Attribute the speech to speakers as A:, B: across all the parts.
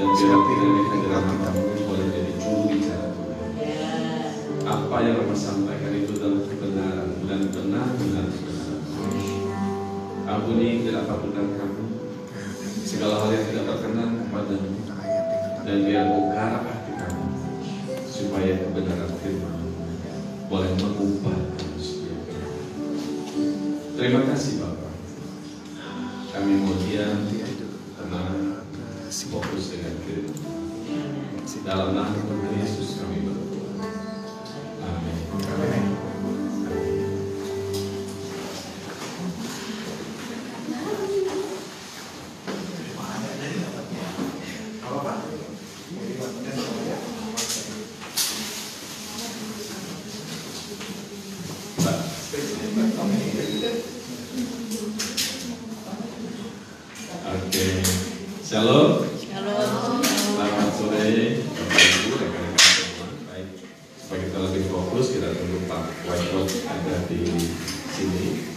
A: Dan biar kiranya kehadiran kamu boleh jadi juru bicara Tuhan. Apa yang Bapak sampaikan itu adalah kebenaran dan benar-benar kebenaran. Ampuni tidak apapun kamu, segala hal yang tidak berkenan kepadamu, dan biar garap hati kamu supaya kebenaran firman boleh mengubah manusia. Terima kasih Bapak. Kami mau diam, tenang, fokus dengan firman. Dalam nama Tuhan Yesus kami berdoa. Amin. Amin. Shalom. Selamat sore Bapak Ibu, rekan-rekan semua. Baik, supaya kita lebih fokus, kita tunggu Pak Whiteboard ada di sini.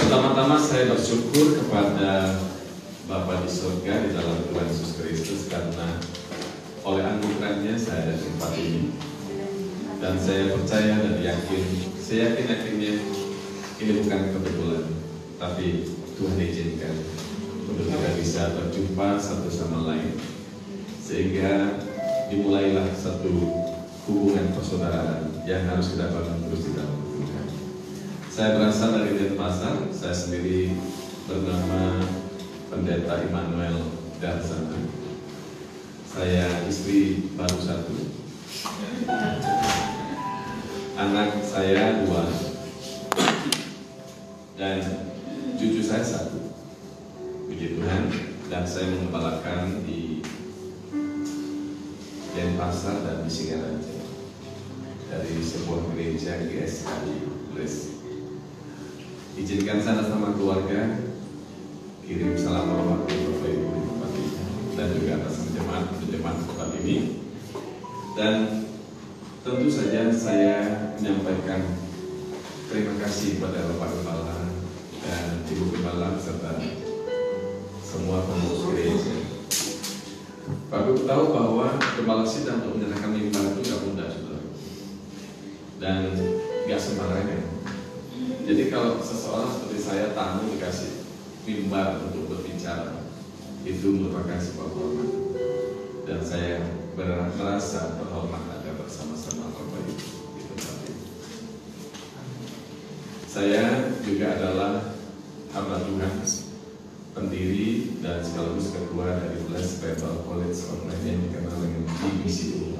A: Pertama-tama saya bersyukur kepada Bapa di surga di dalam Tuhan Yesus Kristus karena oleh anugerahnya saya ada di tempat ini, dan saya percaya dan saya yakinnya ini bukan kebetulan, tapi Tuhan izinkan untuk kita bisa berjumpa satu sama lain sehingga dimulailah satu hubungan persaudaraan yang harus kita bangun terus di dalam Tuhan. Saya berasal dari Denpasar, saya sendiri bernama Pendeta Immanuel Darsana. Saya istri baru satu, anak saya 2, dan cucu saya 1. Puji Tuhan, dan saya mengembalakan di Denpasar dan di Singaraja dari sebuah gereja GSKI Bless. Izinkan saya sama keluarga kirim salam hormat untuk Bapak Ibu di tempat ini dan juga atas jemaat tempat ini. Dan tentu saja saya menyampaikan terima kasih kepada Bapak Gembala dan Ibu Gembala serta semua pengurus gereja. Pak Ibu tahu bahwa Gembala Sidang untuk menyerahkan mimbar itu gak mudah, saudara, dan gak sembarangan. Jadi kalau seseorang seperti saya tamu dikasih mimbar untuk berbicara, itu merupakan sebuah hormat, dan saya merasa berhormat ada bersama-sama Bapak Ibu di tempat ini. Saya juga adalah hamba Tuhan, pendiri dan sekaligus ketua dari Bless Bible College Online yang dikenal dengan BBCU.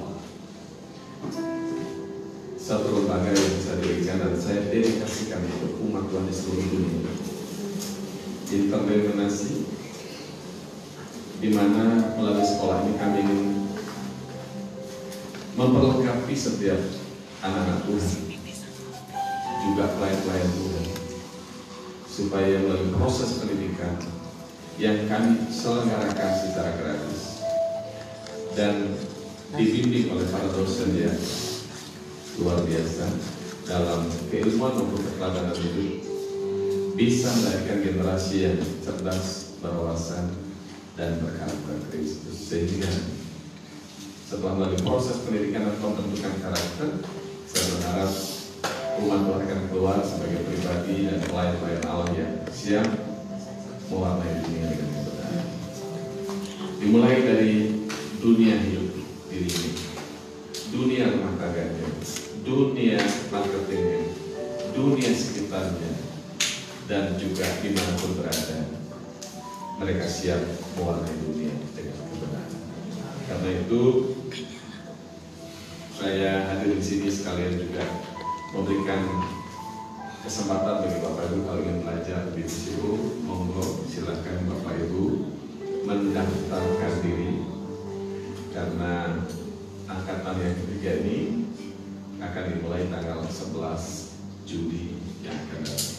A: Satu lembaga yang bisa dirikan dan saya dedikasikan untuk umat Tuhan di seluruh dunia. Interdenominasi, di mana melalui sekolah ini kami ingin memperlengkapi setiap anak-anak Tuhan, juga pelayan-pelayan Tuhan, supaya melalui proses pendidikan yang kami selenggarakan secara gratis dan dibimbing oleh para dosen yang luar biasa dalam keilmuan maupun keteladanan hidup, bisa melahirkan generasi yang cerdas, berwawasan, dan berkarakter Kristus. Sehingga setelah melalui proses pendidikan dan pembentukan karakter, saya berharap umat Tuhan akan keluar sebagai pribadi dan pelayan-pelayan Allah yang siap mewarnai dunia dengan kebenaran. Dimulai dari dunia hidup diri ini, dunia rumah tangganya, dunia marketingnya, dunia sekitarnya, dan juga dimanapun berada, mereka siap mewarnai dunia dengan kebenaran. Karena itu saya hadir di sini sekalian juga memberikan kesempatan bagi Bapak Ibu kalau ingin belajar di BCU, monggo silakan Bapak Ibu mendaftarkan diri, karena angkatan yang ketiga ini akan dimulai tanggal 11 Juli yang akan datang.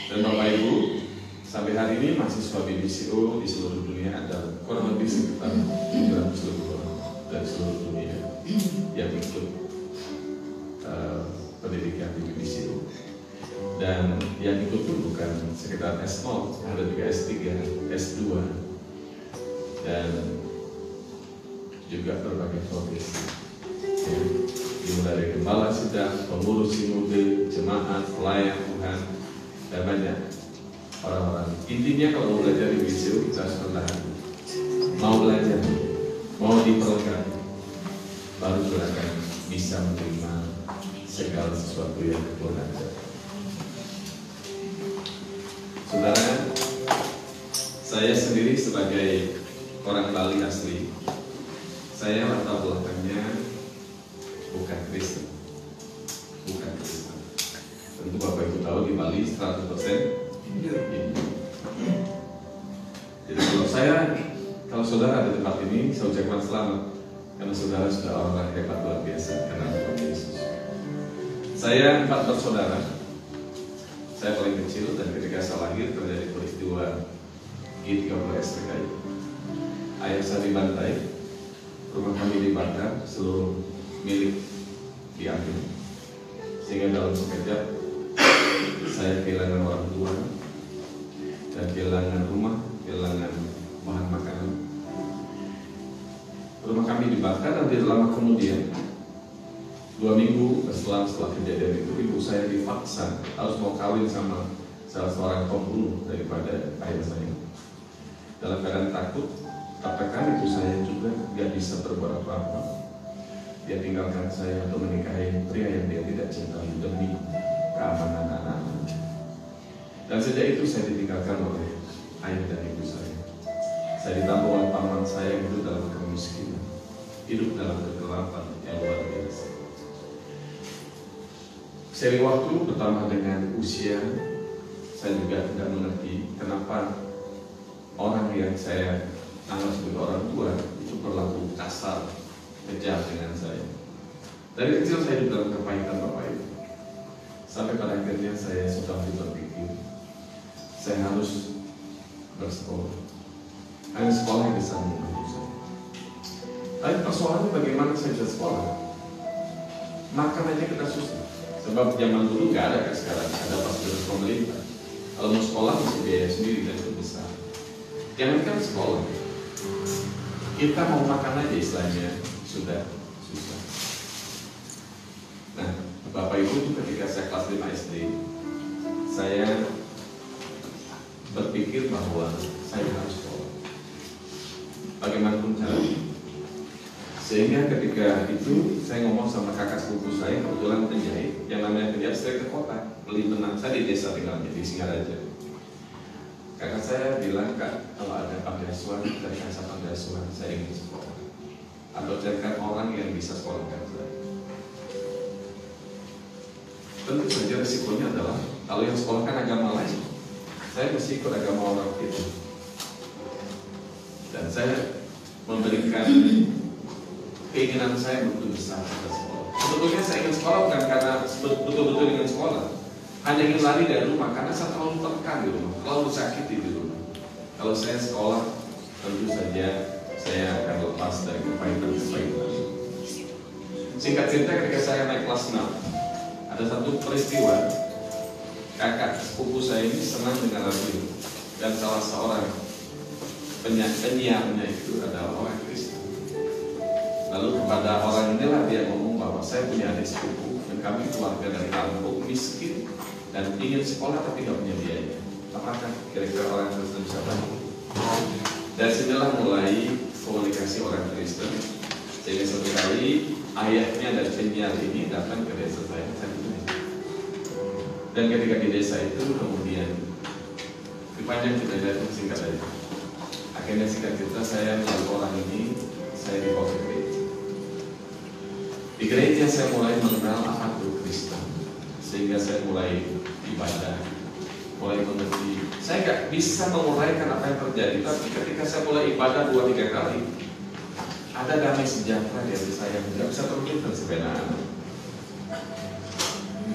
A: Dan Bapak Ibu, sampai hari ini mahasiswa BCU di seluruh dunia ada kurang lebih sekitar 700 lebih orang dari seluruh dunia yang ikut pendidikan di BCU. Dan yang ikut pun bukan sekitar S0, ada juga S3, S2, dan juga berbagai profesi. Ya, dimulai dari gembala sidang, pengurus sinode, jemaat, pelayan Tuhan, dan banyak orang-orang. Intinya kalau mau belajar di BCU kita harus bertahan. Mau belajar, mau diperlengkapi, baru kita akan bisa menerima segala sesuatu yang Tuhan ada. Saudara, saya sendiri sebagai orang Bali asli, saya latar belakangnya bukan Kristen. Tentu Bapak Ibu tahu di Bali 100% Hindu. Jadi kalau saudara ada di tempat ini, saya ucapkan selamat, karena saudara sudah orang hebat luar biasa karena Tuhan Yesus. Saya 4 bersaudara. Saya paling kecil, dan ketika saya lahir terjadi peristiwa G30S PKI. Ayah saya dibantai, rumah kami dibakar, seluruh milik diambil, sehingga dalam sekejap saya kehilangan orang tua dan kehilangan rumah, kehilangan bahan makanan. Rumah kami dibakar, dan tidak lama kemudian 2 minggu setelah kejadian itu, ibu saya dipaksa harus mau kawin sama salah seorang pembunuh daripada ayah saya. Dalam keadaan takut, katakan ibu saya juga tidak bisa berbuat apa-apa. Dia tinggalkan saya untuk menikahi pria yang dia tidak cintai demi keamanan anak-anaknya. Dan sejak itu saya ditinggalkan oleh ayah dan ibu saya. Saya ditambah oleh paman saya yang hidup dalam kemiskinan, hidup dalam kegelapan yang luar biasa. Seiring waktu bertambah dengan usia, saya juga tidak mengerti kenapa orang yang saya anggap sebagai orang tua itu berlaku kasar, kejam dengan saya. Dari kecil saya hidup dalam kepahitan Bapak Ibu. Sampai pada akhirnya saya sudah berpikir, saya harus bersekolah. Hanya sekolah yang bisa membantu saya. Tapi persoalannya bagaimana saya bisa sekolah? Makan aja kita susah. Sebab zaman dulu nggak ada kayak sekarang, ada fasilitas pemerintah. Kalau mau sekolah mesti biaya sendiri dan itu besar. Jangankan sekolah, kita mau makan aja istilahnya sudah susah. Nah, Bapak Ibu itu ketika saya kelas 5 SD, saya berpikir bahwa saya harus sekolah. Bagaimanapun caranya. Sehingga ketika itu saya ngomong sama kakak sepupu saya, kebetulan penjahit, yang namanya penjahit, saya ke kota beli benang. Saya di desa tinggalnya di Singaraja. Kakak saya bilang, Kak, kalau ada panti asuhan, carikan saya panti asuhan, saya ingin sekolah. Atau carikan orang yang bisa sekolahkan saya. Tentu saja resikonya adalah kalau yang sekolahkan agama lain, saya mesti ikut agama orang itu. Dan saya memberikan keinginan saya betul besar pada sekolah. Sebetulnya saya ingin sekolah bukan karena betul-betul ingin sekolah, hanya ingin lari dari rumah karena saya terlalu tertekan di rumah, terlalu sakiti di rumah. Kalau saya sekolah, tentu saja saya akan lepas dari kepahitan-kepahitan. Singkat cerita, ketika saya naik kelas 6, ada satu peristiwa. Kakak sepupu saya ini senang dengan radio, dan salah seorang penyiarnya itu adalah orang Kristen. Lalu kepada orang inilah dia ngomong bahwa saya punya adik sepupu dan kami keluarga dari kampung miskin dan ingin sekolah tapi tidak punya biaya. Apakah kira-kira orang Kristen bisa bantu? Dari sinilah mulai komunikasi orang Kristen. Sehingga suatu kali ayahnya dan penyiar ini datang ke desa saya. Dan ketika di desa itu kemudian dipanjang cerita itu singkat aja. Akhirnya singkat cerita saya melalui orang ini saya dibawa ke gereja. Di gereja saya mulai mengenal apa itu sehingga saya mulai ibadah, mulai mengerti. Saya nggak bisa menguraikan apa yang terjadi, tapi ketika saya mulai ibadah 2-3 kali, ada damai sejahtera di hati saya, nggak bisa terwujud sepedaan.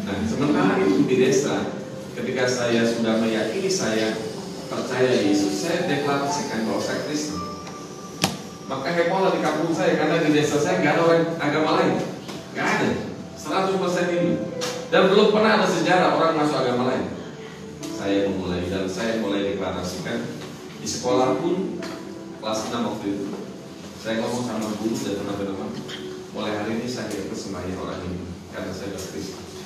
A: Nah, sementara itu di desa, ketika saya sudah meyakini saya percaya Yesus, saya deklarasikan bahwa saya Kristen. Maka hebohlah di kampung saya, karena di desa saya nggak ada orang agama lain, nggak ada, 100% ini. Dan belum pernah ada sejarah orang masuk agama lain. Saya mulai deklarasikan di sekolah pun kelas 6 waktu itu. Saya ngomong sama guru dan teman-teman, mulai hari ini saya persembahkan orang ini karena saya berKristus.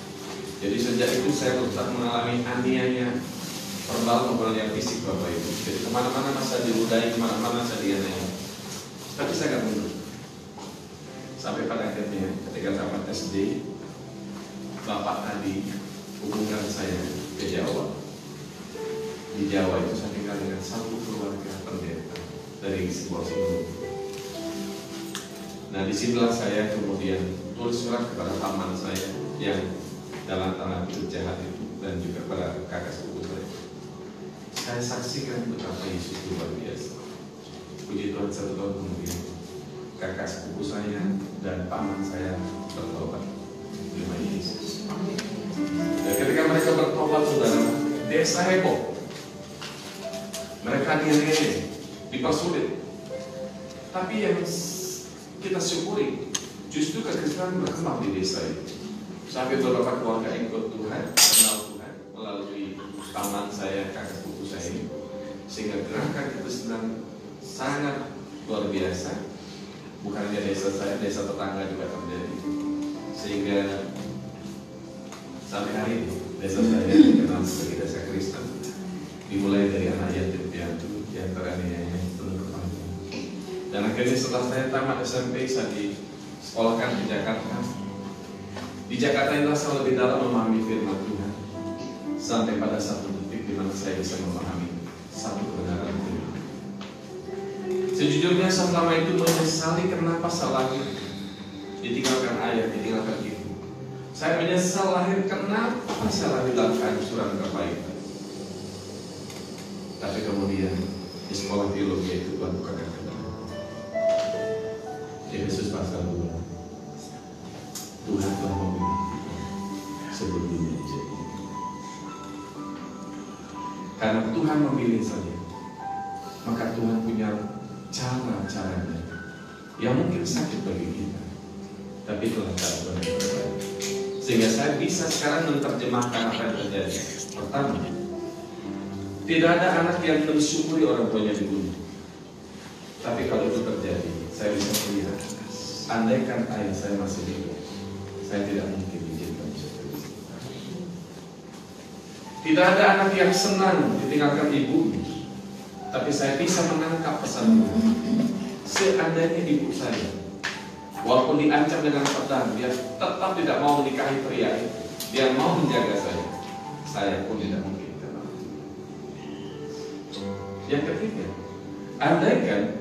A: Jadi sejak itu saya tetap mengalami aniaya verbal maupun yang fisik Bapak Ibu. Jadi kemana-mana saya diludahi, kemana-mana saya dianiaya. Tapi saya nggak mundur. Sampai pada akhirnya ketika tamat SD, Bapak tadi hubungkan saya ke Jawa. Di Jawa itu saya tinggal dengan satu keluarga pendeta dari sebuah suku. Nah, disinilah saya kemudian tulis surat kepada paman saya yang dalam tanda kutip jahat itu, dan juga pada kakak sepupu saya. Saya saksikan betapa Yesus luar biasa. Puji Tuhan, 1 tahun kemudian kakak sepupu saya dan paman saya bertobat terima Yesus. Dan ketika mereka bertobat, saudara, desa heboh. Mereka dipersulit. Tapi yang kita syukuri, justru kekristenan berkembang di desa itu. Sampai beberapa keluarga ikut Tuhan, kenal Tuhan melalui paman saya, kakak sepupu saya ini, sehingga gerakan kekristenan sangat luar biasa. Bukan hanya desa saya, desa tetangga juga terjadi. Sehingga sampai hari ini desa saya dikenal sebagai desa Kristen. Dimulai dari anak yatim piatu yang teraniaya penuh kepanjangan. Dan akhirnya setelah saya tamat SMP, saya disekolahkan di Jakarta. Di Jakarta inilah saya lebih dalam memahami firman Tuhan, sampai pada satu detik di mana saya bisa memahami satu kebenaran firman. Sejujurnya selama itu menyesali kenapa saya lahir ditinggalkan ayah, ditinggalkan ibu. Saya menyesal lahir kenapa saya lahir dalam kehancuran kebaikan. Tapi kemudian di sekolah teologi itu Tuhan bukakan kebenaran. Efesus pasal 2. Tuhan telah memilih sebelum dunia dijadi. Karena Tuhan memilih saja, maka Tuhan punya cara-caranya yang mungkin sakit bagi kita, tapi telah Tuhan berkata. Sehingga saya bisa sekarang menerjemahkan apa yang terjadi. Pertama, tidak ada anak yang mensyukuri orang tuanya dibunuh. Tapi kalau itu terjadi, saya bisa melihat, andaikan ayah saya masih hidup, saya tidak mungkin diizinkan seperti itu. Tidak ada anak yang senang ditinggalkan ibu, tapi saya bisa menangkap pesan Tuhan. Seandainya ibu saya, walaupun diancam dengan pedang, dia tetap tidak mau menikahi pria itu. Dia mau menjaga saya pun tidak mungkin. Yang ketiga, andaikan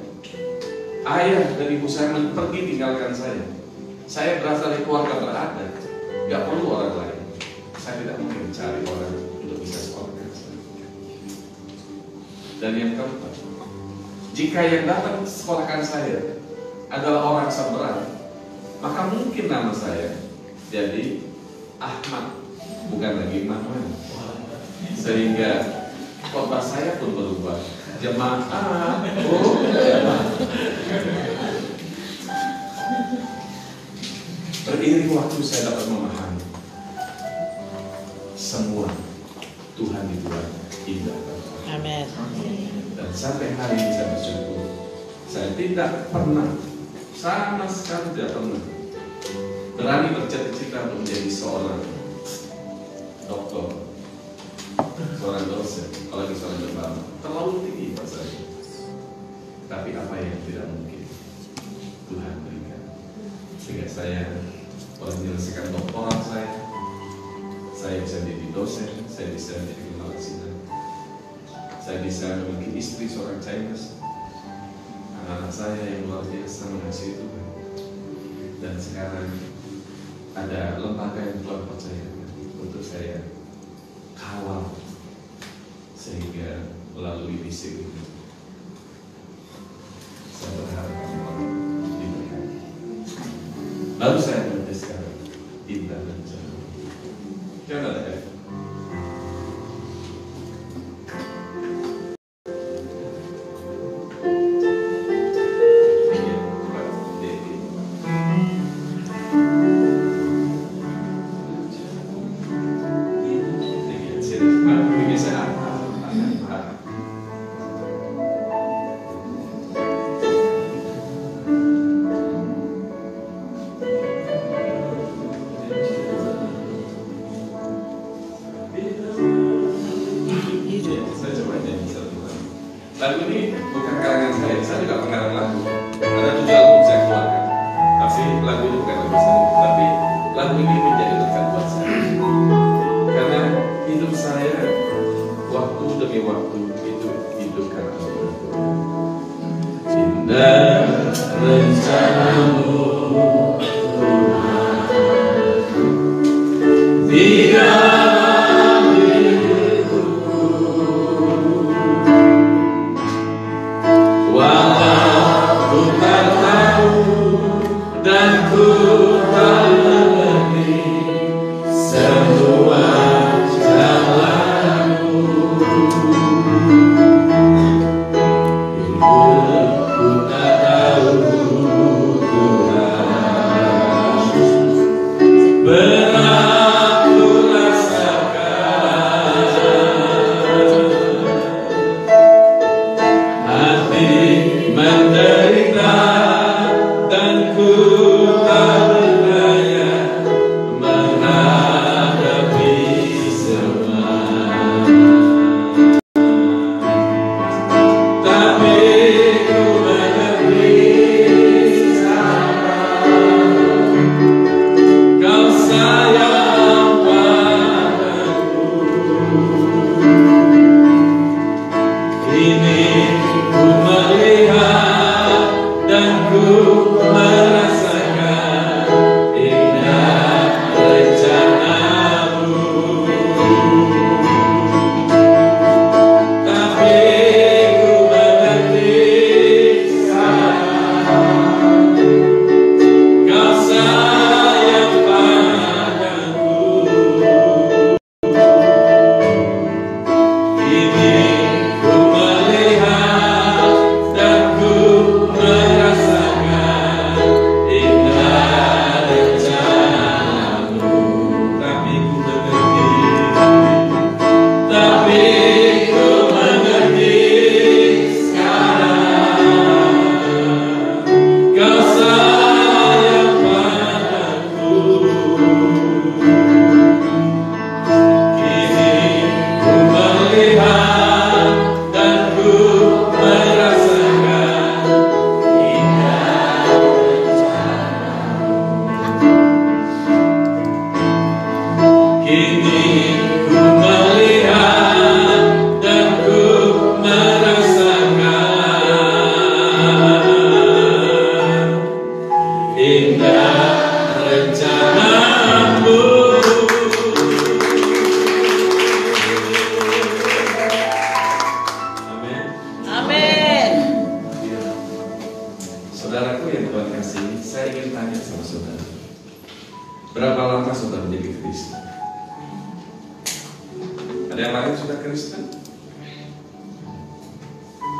A: ayah dan ibu saya pergi tinggalkan saya berasal dari keluarga berada, nggak perlu orang lain. Saya tidak mungkin cari orang untuk bisa sekolahkan saya. Dan yang keempat, jika yang datang sekolahkan saya adalah orang seberang, maka mungkin nama saya jadi Ahmad, bukan lagi Manuel. Sehingga khotbah saya pun berubah. Jemaah, jemaah. Beriring waktu saya dapat memahami semua Tuhan dibuat indah.
B: Amin.
A: Dan sampai hari ini saya bersyukur, saya tidak pernah, sama sekali tidak pernah berani bercita-cita untuk menjadi seorang dokter, seorang dosen, apalagi seorang jemaat. Terlalu tinggi pasarnya. Tapi apa yang tidak mungkin Tuhan berikan, sehingga saya boleh menyelesaikan doktorat saya bisa menjadi dosen, saya bisa menjadi kepala sidang, saya bisa memiliki istri seorang Chinese, anak-anak saya yang luar biasa mengasihi Tuhan, dan sekarang ada lembaga yang Tuhan percayakan, untuk saya kawal sehingga melalui misi ini saya berharap diberkati. Lalu saya menulis sekarang tinta dan jalan. Jangan ada ya. Lagu ini bukan karangan saya juga pengarang lagu. Ada 7 album saya keluarkan, tapi lagu ini bukan lagu saya. Tapi lagu ini menjadi lekat buat saya, karena hidup saya waktu demi waktu itu hidup karena Allah. Indah rencanamu Tuhan. Saudaraku yang Tuhan kasih, saya ingin tanya sama saudara, berapa lama saudara menjadi Kristen? Ada yang lain sudah Kristen?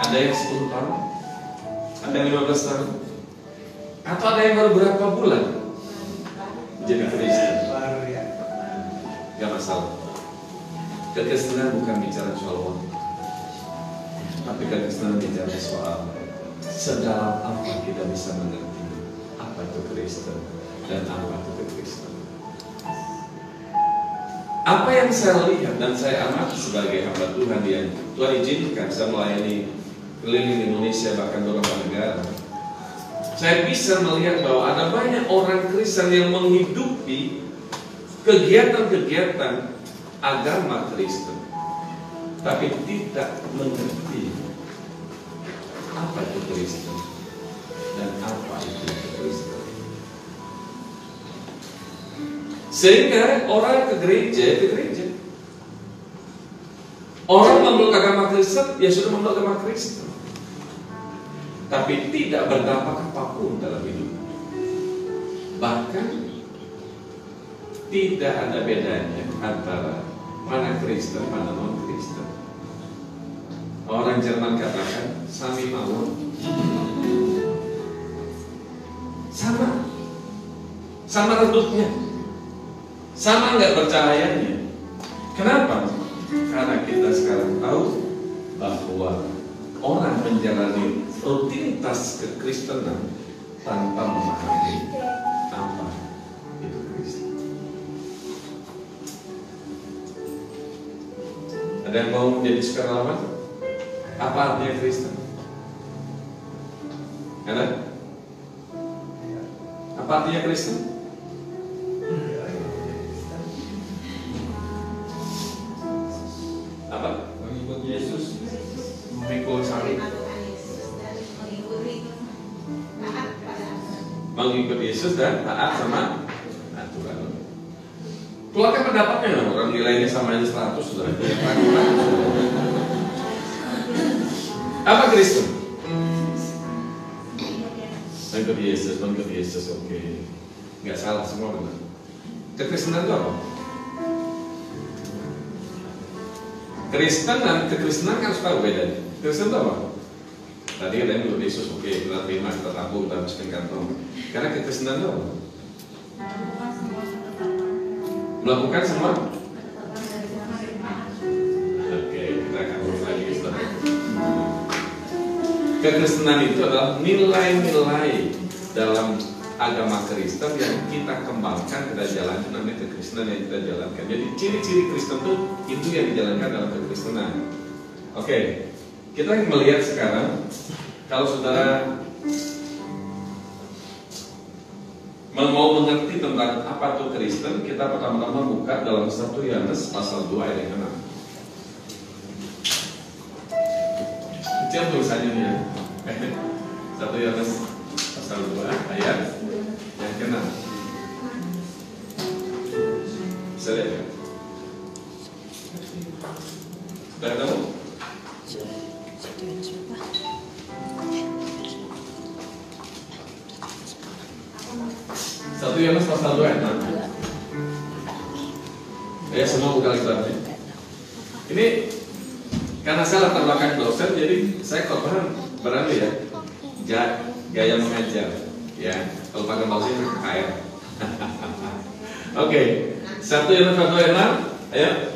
A: Ada yang 10 tahun? Ada yang 15 tahun? Atau ada yang baru berapa bulan menjadi Kristen? Gak masalah. Kekristenan bukan bicara soal waktu, tapi kekristenan bicara soal sedalam apa kita bisa mengerti apa itu Kristen dan apa itu kekristenan. Apa yang saya lihat dan saya amati sebagai hamba Tuhan yang Tuhan izinkan saya melayani keliling Indonesia bahkan beberapa negara, saya bisa melihat bahwa ada banyak orang Kristen yang menghidupi kegiatan-kegiatan agama Kristen, tapi tidak mengerti apa itu Kristen dan apa itu Kristen. Sehingga orang ke gereja. Orang memeluk agama Kristen, ya sudah memeluk agama Kristen, tapi tidak berdampak apapun dalam hidup. Bahkan tidak ada bedanya antara mana Kristen, mana non-Kristen. Orang Jerman katakan sami mawon, sama redupnya, sama nggak bercahayanya. Kenapa? Karena kita sekarang tahu bahwa orang menjalani rutinitas kekristenan tanpa memahami apa itu Kristen. Ada yang mau menjadi sukarelawan? Apa artinya Kristen? Ada? Apa artinya Kristen? Apa?
B: Mengikut Yesus,
A: Memikul salib, mengikut Yesus dan taat sama aturan. Keluarkan pendapatnya loh, orang nilainya sama aja 100 sudah. Apa Kristen? Mengikut Yesus, oke. Nggak salah, semua benar. Kekristenan itu apa? Kristen dan kekristenan kan harus tahu bedanya. Kristen itu apa? Tadi ada yang mengikut Yesus, oke, kita terima, kita tabung, kita masukin kantong. Karena kekristenan itu apa? Melakukan semua. Oke, kita akan urus lagi setelah. Kekristenan itu adalah nilai-nilai dalam agama Kristen yang kita kembangkan, kita jalankan, namanya kekristenan yang kita jalankan. Jadi ciri-ciri Kristen itu yang dijalankan dalam kekristenan. Oke, kita melihat sekarang kalau saudara mau mengerti tentang apa itu Kristen, kita pertama-tama buka dalam 1 Yohanes pasal 2 ayat yang 6. Kecil tulisannya nih ya. 1 Yohanes pasal 2 ayat yang ke-6. Bisa lihat ya? Sudah ketemu? 1 Yohanes pasal 2 ayat 6. Ya, semua buka kitabnya. Ini karena saya latar belakang dosen, jadi saya korban berani ya, gaya mengajar, ya. Kalau pakai bahasa ini KKR. Oke, 1 Yohanes pasal 2 ayat 6. Ayo,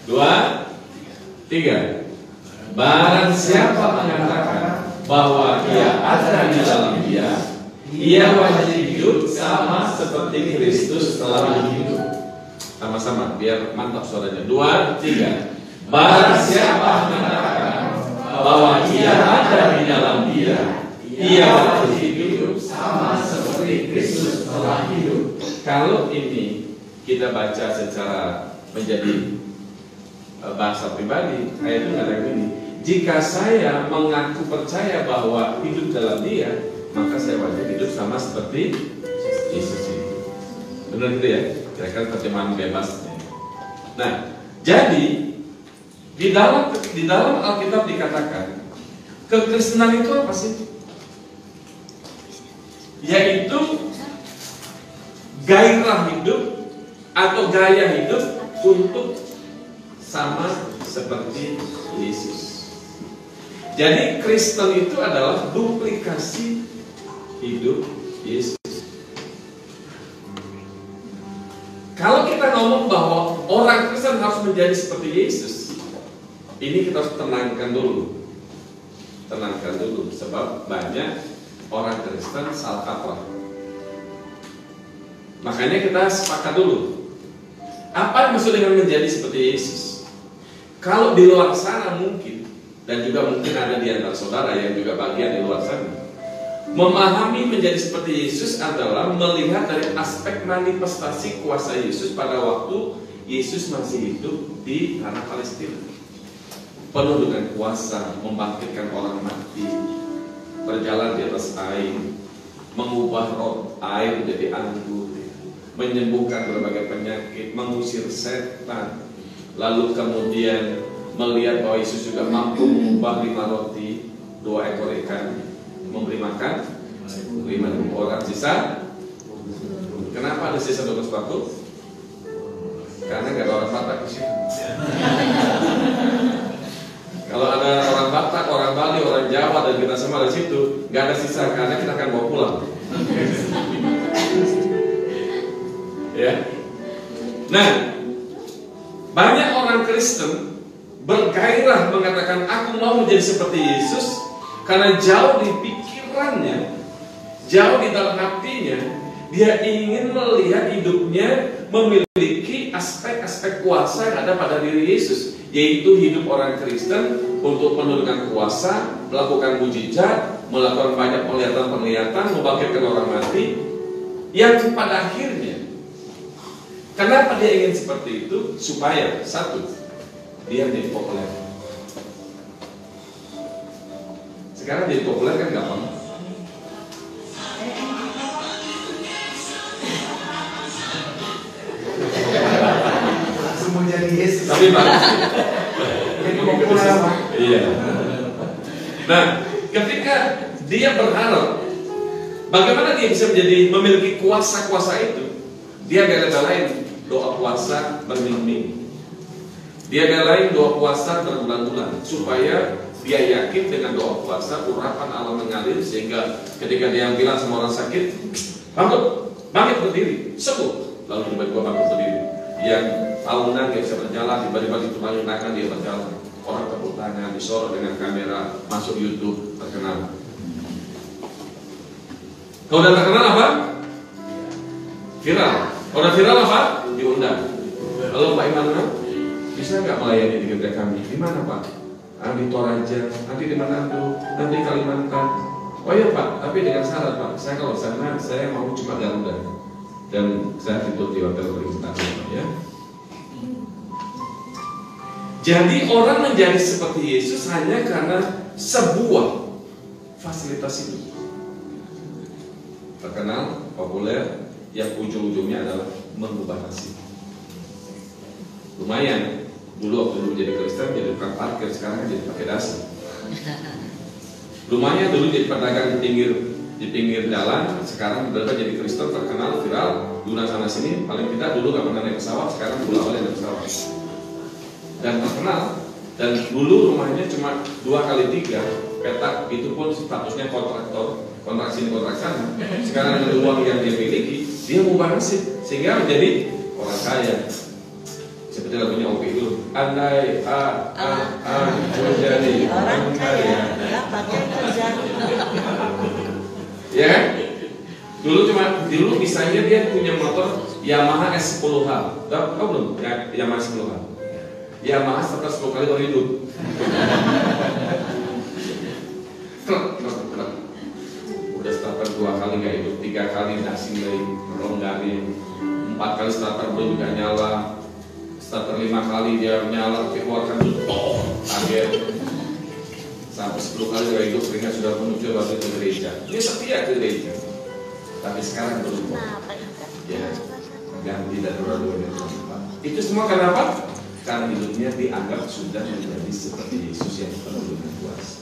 A: 2, 3. Barang siapa mengatakan bahwa ia ada di dalam Dia, ia wajib hidup sama seperti Kristus telah hidup. Sama-sama, biar mantap suaranya. 2, 3. Barang siapa mengatakan bahwa ia ada di dalam Dia, ia wajib hidup sama seperti Kristus telah hidup. Kalau ini kita baca secara menjadi bahasa pribadi, ayat itu mengatakan ini: jika saya mengaku percaya bahwa hidup dalam Dia, maka saya wajib hidup sama seperti Yesus ini. Benar gitu ya? Kira-kira terjemahan bebas. Nah, jadi di dalam Alkitab dikatakan kekristenan itu apa sih? Yaitu gairah hidup atau gaya hidup untuk sama seperti Yesus. Jadi Kristen itu adalah duplikasi hidup Yesus. Kalau kita ngomong bahwa orang Kristen harus menjadi seperti Yesus, ini kita harus tenangkan dulu. Tenangkan dulu, sebab banyak orang Kristen salah kaprah. Makanya kita sepakat dulu. Apa yang maksud dengan menjadi seperti Yesus? Kalau di luar sana mungkin, dan juga mungkin ada di antara saudara yang juga bagian di luar sana, memahami menjadi seperti Yesus adalah melihat dari aspek manifestasi kuasa Yesus pada waktu Yesus masih hidup di tanah Palestina. Penuh dengan kuasa, membangkitkan orang mati, berjalan di atas air, mengubah roh air menjadi anggur. menyembuhkan berbagai penyakit, mengusir setan. Lalu kemudian melihat bahwa Yesus juga mampu mengubah 5 roti, 2 ekor ikan, memberi makan 5.000 orang. Sisa, kenapa ada sisa 12 batu? Karena gak ada orang Batak di sini. Kalau ada orang Batak, orang Bali, orang Jawa dan kita semua di situ, gak ada sisa karena kita akan bawa pulang. Ya. Nah, banyak orang Kristen bergairah mengatakan aku mau menjadi seperti Yesus karena jauh di pikirannya, jauh di dalam hatinya, dia ingin melihat hidupnya memiliki aspek-aspek kuasa yang ada pada diri Yesus, yaitu hidup orang Kristen untuk penuh dengan kuasa, melakukan mujizat, melakukan banyak penglihatan-penglihatan, membangkitkan orang mati, yang pada akhirnya, kenapa dia ingin seperti itu? Supaya satu, dia jadi populer. Sekarang jadi populer kan gampang.
B: Langsung mau jadi Yesus.
A: Tapi bagus. Iya. Nah, ketika dia berharap bagaimana dia bisa menjadi memiliki kuasa-kuasa itu, dia gak ada lain doa puasa berminggu-minggu. Dia gak lain doa puasa berbulan-bulan, supaya dia yakin dengan doa puasa urapan Allah mengalir, sehingga ketika dia bilang sama orang sakit, bangkit berdiri, sembuh, lalu tiba-tiba bangkit berdiri. Yang tahunan dia bisa berjalan, tiba-tiba ditunangin tangan dia berjalan, orang tepuk tangan, disorot dengan kamera, masuk YouTube, terkenal. Kalau udah terkenal apa? Viral. Kalau udah viral apa? Diundang. Lalu Pak Iman, bisa nggak melayani di gereja kami? Di mana Pak? Di Toraja, nanti di Manado, nanti Kalimantan. Oh iya Pak, tapi dengan syarat Pak, saya kalau sana saya mau cuma Garuda dan saya tidur di hotel bintang ya. Jadi orang menjadi seperti Yesus hanya karena sebuah fasilitas itu. Terkenal, populer, yang ujung-ujungnya adalah mengubah nasib. Lumayan, dulu waktu dulu jadi Kristen jadi tukang parkir, sekarang jadi pakai dasi. Lumayan dulu jadi pedagang di pinggir jalan, sekarang benar jadi Kristen terkenal, viral, guna sana sini. Paling tidak dulu nggak pernah naik pesawat, sekarang dulu awalnya naik pesawat. Dan terkenal, dan dulu rumahnya cuma 2x3 petak, itu pun statusnya kontraktor, kontrak sini kontrak sana. Sekarang dengan uang yang dia miliki, dia mengubah nasib sehingga menjadi orang kaya. Seperti lagunya Opi dulu, andai menjadi orang kaya. Ya kan? Dulu misalnya dia punya motor Yamaha S10H. Tahu belum? Yamaha S10H. Yamaha starter 10 kali baru hidup. Udah starter 2 kali nggak hidup, 3 kali nasi lagi melonggarin, 4 kali starter belum juga nyala, starter 5 kali dia nyala, keluarkan tuh, kaget. Sampai 10 kali nggak hidup, sehingga sudah menuju baru ke gereja. Dia setia ke gereja. Tapi sekarang berubah. Ya, ganti dan berubah. Itu semua kenapa? Karena hidupnya dianggap sudah menjadi seperti Yesus yang penuh dengan kuasa.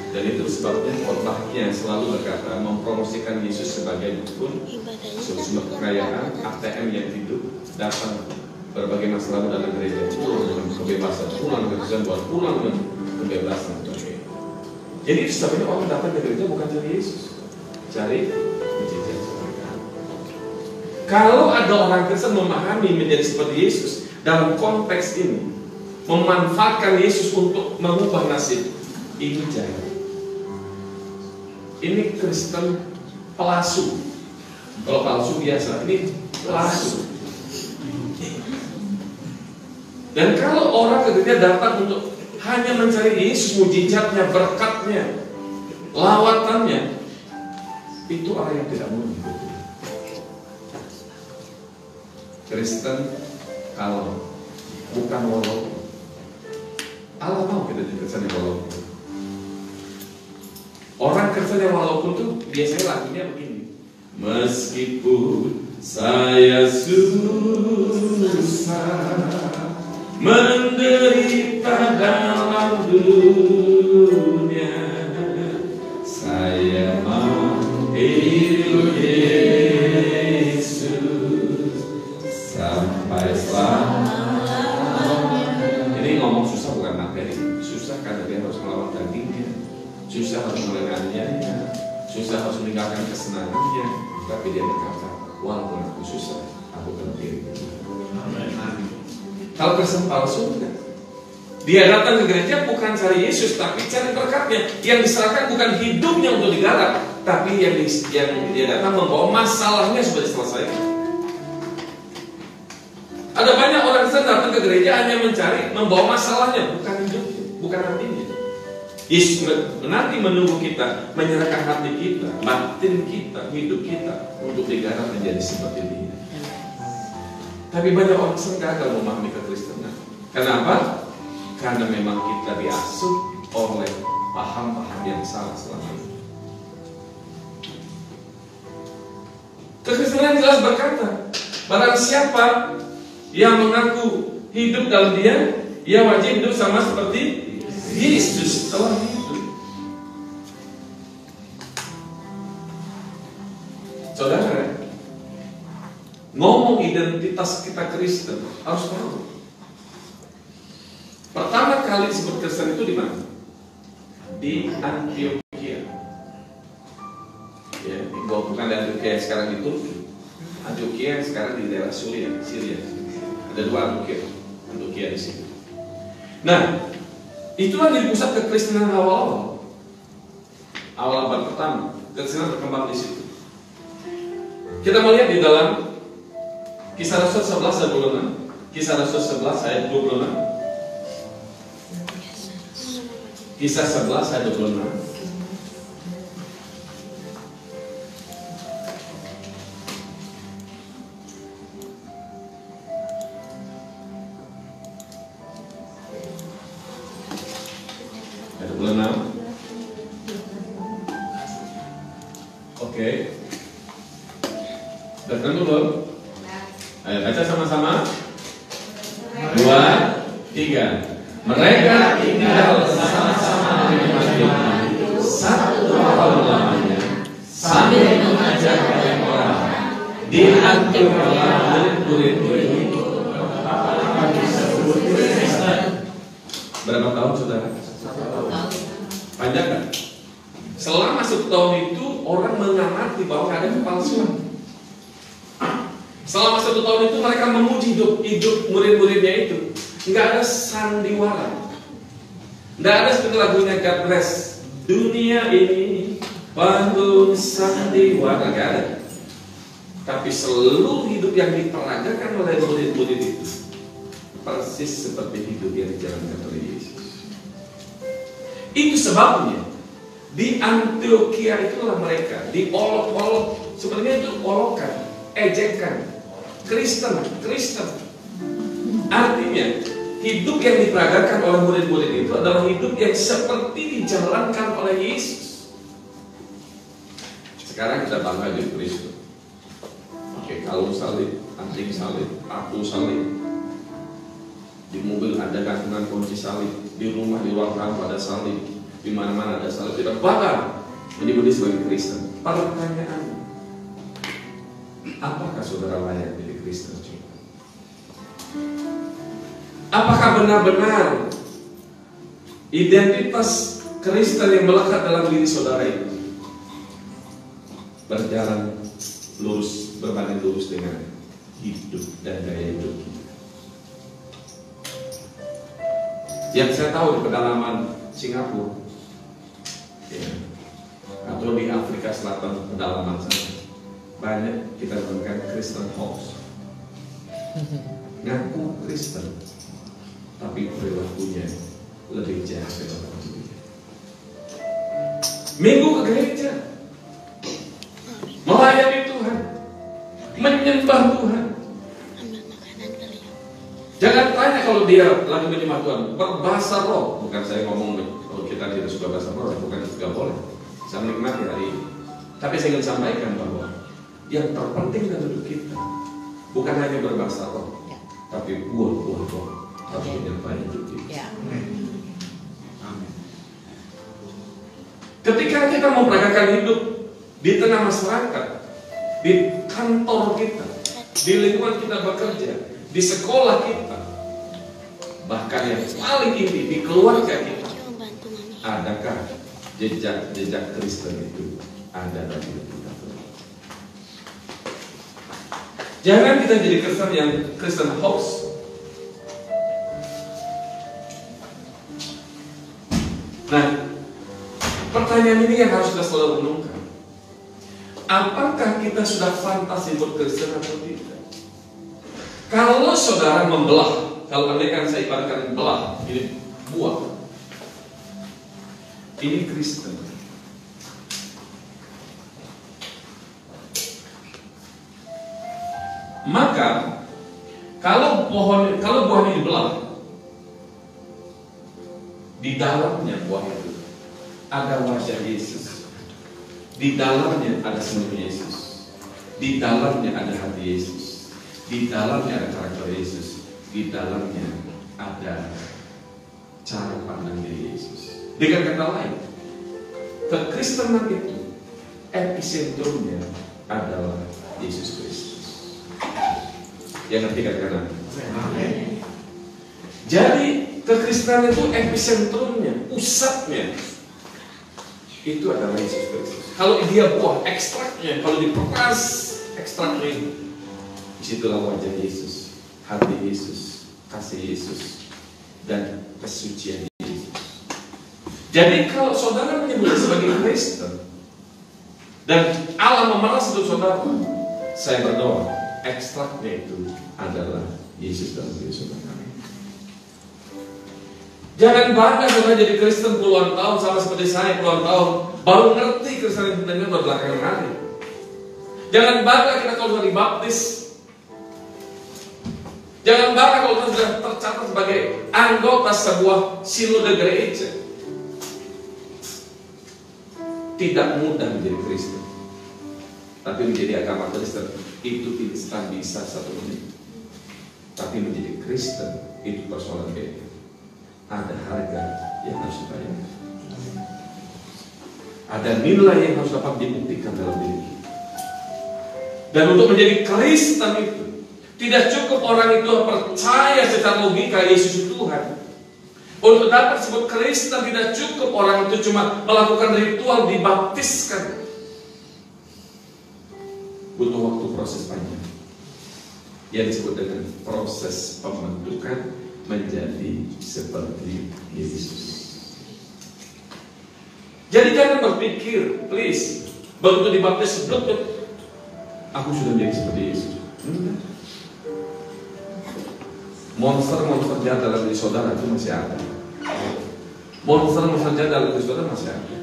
A: Dan itu sebabnya khotbahnya selalu berkata mempromosikan Yesus sebagai dukun, sumber kekayaan, ATM yang hidup, datang berbagai masalah dalam gereja, pulang dengan kebebasan, pulang dengan kesembuhan, pulang dengan kebebasan. Jadi sebabnya orang datang ke gereja bukan cari Yesus, cari mujizat. Kalau ada orang Kristen memahami menjadi seperti Yesus dalam konteks ini, memanfaatkan Yesus untuk mengubah nasib, ini jangan. Ini Kristen palsu. Kalau palsu biasa, ini palsu. Dan kalau orang ketika datang untuk hanya mencari Yesus, mujizatnya, berkatnya, lawatannya, itu orang yang tidak mau mengikuti. Kristen kalau bukan walaupun, Allah mau kita jadi Kristen yang walaupun. Orang Kristen yang walaupun tuh biasanya lagunya begini. Meskipun Saya susah menderita dalam dunia, saya mau hidup Yesus sampai selamanya. Ini ngomong susah bukan materi, susah karena dia harus melawan dagingnya, susah harus melayaninya, susah harus meninggalkan kesenangannya. Tapi dia berkata, walaupun aku susah, aku penting. Kalau Kristen palsu enggak. Dia datang ke gereja bukan cari Yesus, tapi cari berkatnya. Yang diserahkan bukan hidupnya untuk digarap, tapi yang dia datang membawa masalahnya sudah diselesaikan. Ada banyak orang Kristen datang ke gereja hanya mencari membawa masalahnya, bukan hidupnya, bukan hatinya. Yesus nanti menunggu kita menyerahkan hati kita, batin kita, hidup kita untuk digarap menjadi seperti Dia. Tapi banyak orang Kristen gagal memahami kekristenan. Kenapa? Karena memang kita diasuh oleh paham-paham yang salah selama ini. Kekristenan jelas berkata, barang siapa yang mengaku hidup dalam Dia, ia wajib hidup sama seperti Yesus telah hidup. Saudara, ngomong identitas kita Kristen harus tahu. Pertama kali disebut Kristen itu di mana? Di Antioquia. Ya, bukan di Antioquia sekarang di Turki. Antioquia sekarang di daerah Syria. Ada dua Antioquia di sini. Nah, itulah jadi pusat kekristenan awal-awal. Awal abad pertama, kekristenan berkembang di situ. Kita melihat di dalam Kisah Rasul 11 ayat 26. Kisah Rasul 11 ayat 26. Kisah 11 ayat 26. Ayat 26. Oke. Datang dulu. Ayo baca sama-sama. 2, 3. Mereka tinggal bersama-sama dengan Tuhan 1 tahun lamanya sambil mengajar banyak orang. Di Antioquia murid-murid berapa tahun saudara? 1 tahun. Panjang kan? Selama 1 tahun itu orang mengamati bahwa ada kepalsuan. Selama 1 tahun itu mereka memuji hidup murid-muridnya itu. Nggak ada sandiwara. Nggak ada seperti lagunya God Bless. Dunia ini penuh sandiwara, nggak ada. Tapi seluruh hidup yang diperagakan oleh murid-murid itu persis seperti hidup yang dijalankan oleh Yesus. Itu sebabnya di Antioquia itulah mereka diolok-olok. Sebenarnya itu olokan, ejekan. Kristen. Artinya hidup yang diperagakan oleh murid-murid itu adalah hidup yang seperti dijalankan oleh Yesus. Sekarang kita bangga di Kristus. Pakai kalung salib, anting salib, paku salib. Di mobil ada gantungan kunci salib, di rumah di ruang tamu ada salib, di mana-mana ada salib. Kita bangga menyebut sebagai Kristen. Pertanyaan, apakah saudara layak menjadi Kristen? Apakah benar-benar identitas Kristen yang melekat dalam diri saudara itu berjalan lurus, berbanding lurus dengan hidup dan gaya hidup kita? Yang saya tahu di pedalaman Singapura, ya, atau di Afrika Selatan pedalaman sana, banyak kita temukan Kristen house. Ngaku Kristen, tapi perilakunya lebih jahat dari orang dunia. Minggu ke gereja, melayani Tuhan, menyembah Tuhan. Jangan tanya kalau dia lagi menyembah Tuhan, berbahasa roh. Bukan saya ngomong kalau kita tidak suka bahasa roh, bukan itu tidak boleh. Saya menikmati hari ini. Tapi saya ingin sampaikan bahwa yang terpenting dalam hidup kita bukan hanya berbahasa roh, tapi buah-buah roh harus menyertai hidup kita. Ketika kita mempraktikkan hidup di tengah masyarakat, di kantor kita, di lingkungan kita bekerja, di sekolah kita, bahkan yang paling inti di keluarga kita, adakah jejak Kristen itu ada dalam hidup kita? Jangan kita jadi Kristen yang Kristen hoax. Nah, pertanyaan ini yang harus kita selalu renungkan. Apakah kita sudah fantasi buat Kristen atau tidak? Kalau saudara membelah, kalau andai kan saya ibaratkan belah, ini buah, ini Kristen. Maka kalau buahnya dibelah, di dalamnya buah itu ada wajah Yesus, di dalamnya ada senyum Yesus, di dalamnya ada hati Yesus, di dalamnya ada karakter Yesus, di dalamnya ada cara pandang diri Yesus. Dengan kata lain, kekristenan itu episentrumnya adalah Yesus Kristus. Yang ngerti katakan amin. Jadi kekristenan itu episentrumnya, pusatnya itu adalah Yesus Kristus. Kalau dia buah ekstraknya, kalau diperas ekstraknya, disitulah wajah Yesus, hati Yesus, kasih Yesus, dan kesucian Yesus. Jadi kalau saudara menyebut sebagai Kristen dan Allah memeras hidup saudara, saya berdoa ekstraknya itu adalah Yesus dalam diri saudara. Jangan bangga saudara jadi Kristen puluhan tahun, sama seperti saya puluhan tahun, baru ngerti Kristen itu dengan belakangan hari. Jangan bangga kita kalau sudah dibaptis. Jangan bangga kalau kita sudah tercatat sebagai anggota sebuah sinode gereja. Tidak mudah menjadi Kristen, tapi menjadi agama Kristen itu tidak bisa satu menit. Tapi menjadi Kristen itu persoalan beda. Ada harga yang harus dibayar. Ada nilai yang harus dapat dibuktikan dalam diri kita. Dan untuk menjadi Kristen itu tidak cukup orang itu percaya secara logika Yesus itu Tuhan. Untuk dapat disebut Kristen tidak cukup orang itu cuma melakukan ritual dibaptiskan. Butuh waktu proses panjang yang disebut dengan proses pembentukan menjadi seperti Yesus. Jadi jangan berpikir, please, begitu dibaptis, aku sudah menjadi seperti Yesus. Monster-monster jahat dalam diri saudara itu masih ada. Monster-monster jahat dalam diri saudara masih ada.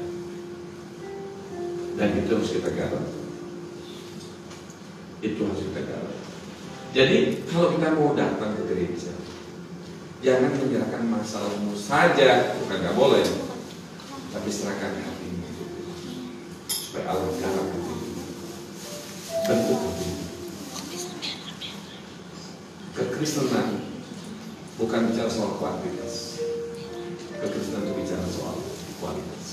A: Dan itu harus kita garap. Itu harus kita garap. Jadi kalau kita mau datang ke gereja, jangan menyerahkan masalahmu saja, bukan nggak boleh, tapi serahkan hatimu supaya Allah garap hatimu, bentuk hatimu. Kekristenan bukan bicara soal kuantitas, kekristenan itu bicara soal kualitas.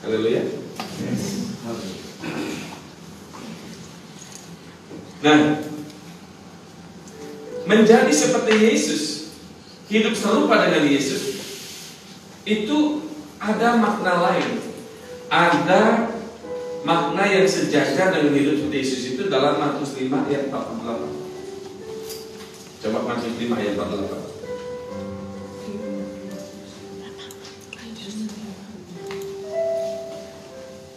A: Haleluya. Nah, menjadi seperti Yesus, hidup serupa dengan Yesus, itu ada makna lain. Ada makna yang sejajar dengan hidup seperti Yesus itu dalam Matius 5 ayat 48. Coba Matius 5 ayat 48.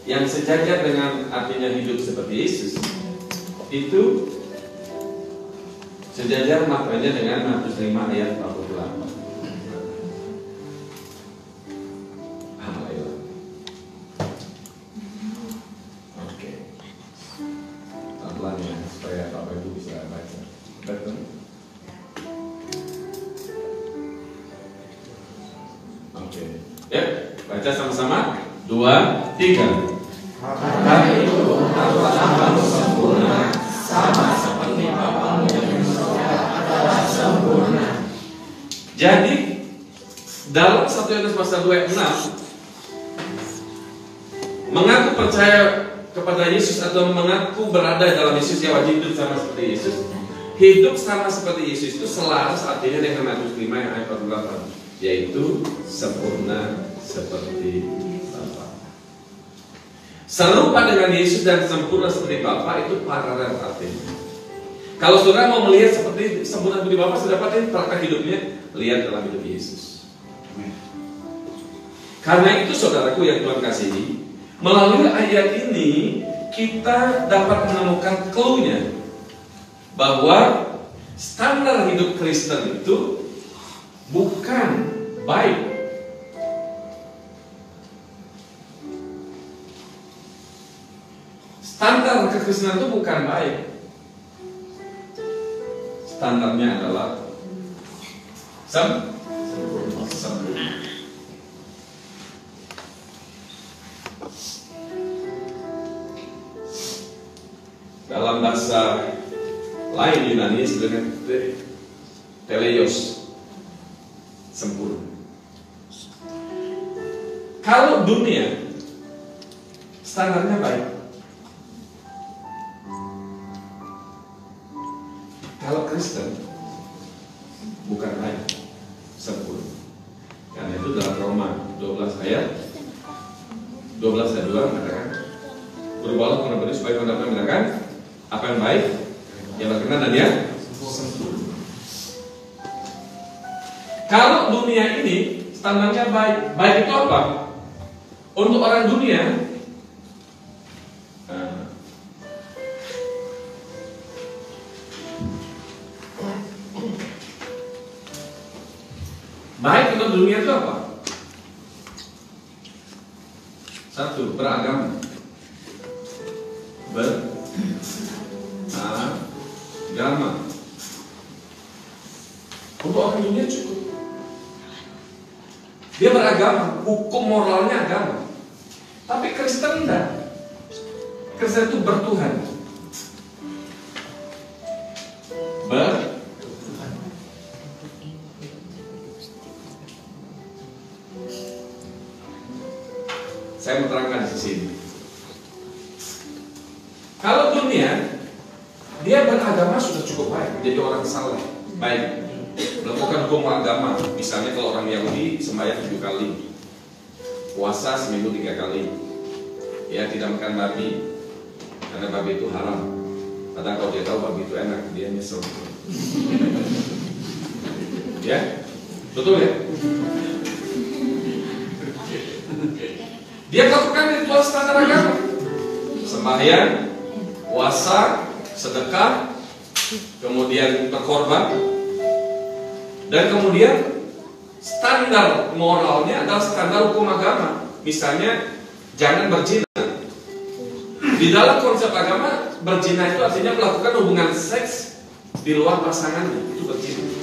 A: Yang sejajar dengan artinya hidup seperti Yesus itu sejajar maknanya dengan Matius 5 ayat 48. Oke. Pelan-pelan ya, supaya Bapak Ibu bisa baca. Betul? Oke. Ya, baca sama-sama. 2, 3.
B: Maka itu haruslah
A: Jadi dalam 1 Yohanes pasal 2 ayat 6, mengaku percaya kepada Yesus atau mengaku berada dalam Yesus, ya wajib hidup sama seperti Yesus. Hidup sama seperti Yesus itu selaras artinya dengan Matius 5 ayat 48, yaitu sempurna seperti Bapa. Serupa dengan Yesus dan sempurna seperti Bapa itu paralel artinya. Kalau saudara mau melihat seperti sempurna seperti Bapa, sudah dapat praktek hidupnya, lihat dalam hidup Yesus. Karena itu saudaraku yang Tuhan kasihi, melalui ayat ini kita dapat menemukan clue-nya bahwa standar hidup Kristen itu bukan baik. Standar kekristenan itu bukan baik. Standarnya adalah sempurna. Dalam bahasa lain Yunani sebenarnya teleios, sempurna. Kalau dunia standarnya baik, kalau Kristen bukan baik, sempurna. Karena itu dalam Roma 12 ayat 12 dan 2 mengatakan, berubahlah karena benih supaya kamu dapat membedakan apa yang baik, yang berkenan dan yang sempurna. Kalau dunia ini standarnya baik, baik itu apa? Untuk orang dunia, baik untuk dunia itu apa? Satu, beragama, beragama. Untuk orang dunia cukup. Dia beragama, hukum moralnya agama. Tapi Kristen enggak. Kristen itu bertuhan. Saya mau terangkan di sini. Kalau dunia, dia beragama sudah cukup baik, jadi orang saleh, baik, melakukan hukum agama. Misalnya kalau orang Yahudi sembahyang 7 kali, puasa seminggu 3 kali, ya tidak makan babi, karena babi itu haram. Padahal kalau dia tahu babi itu enak, dia nyesel. Ya, betul ya? Dia lakukan ritual standar agama, sembahyang, puasa, sedekah, kemudian berkorban, dan kemudian standar moralnya adalah standar hukum agama. Misalnya jangan berzina. Di dalam konsep agama, berzina itu artinya melakukan hubungan seks di luar pasangannya, itu berzina.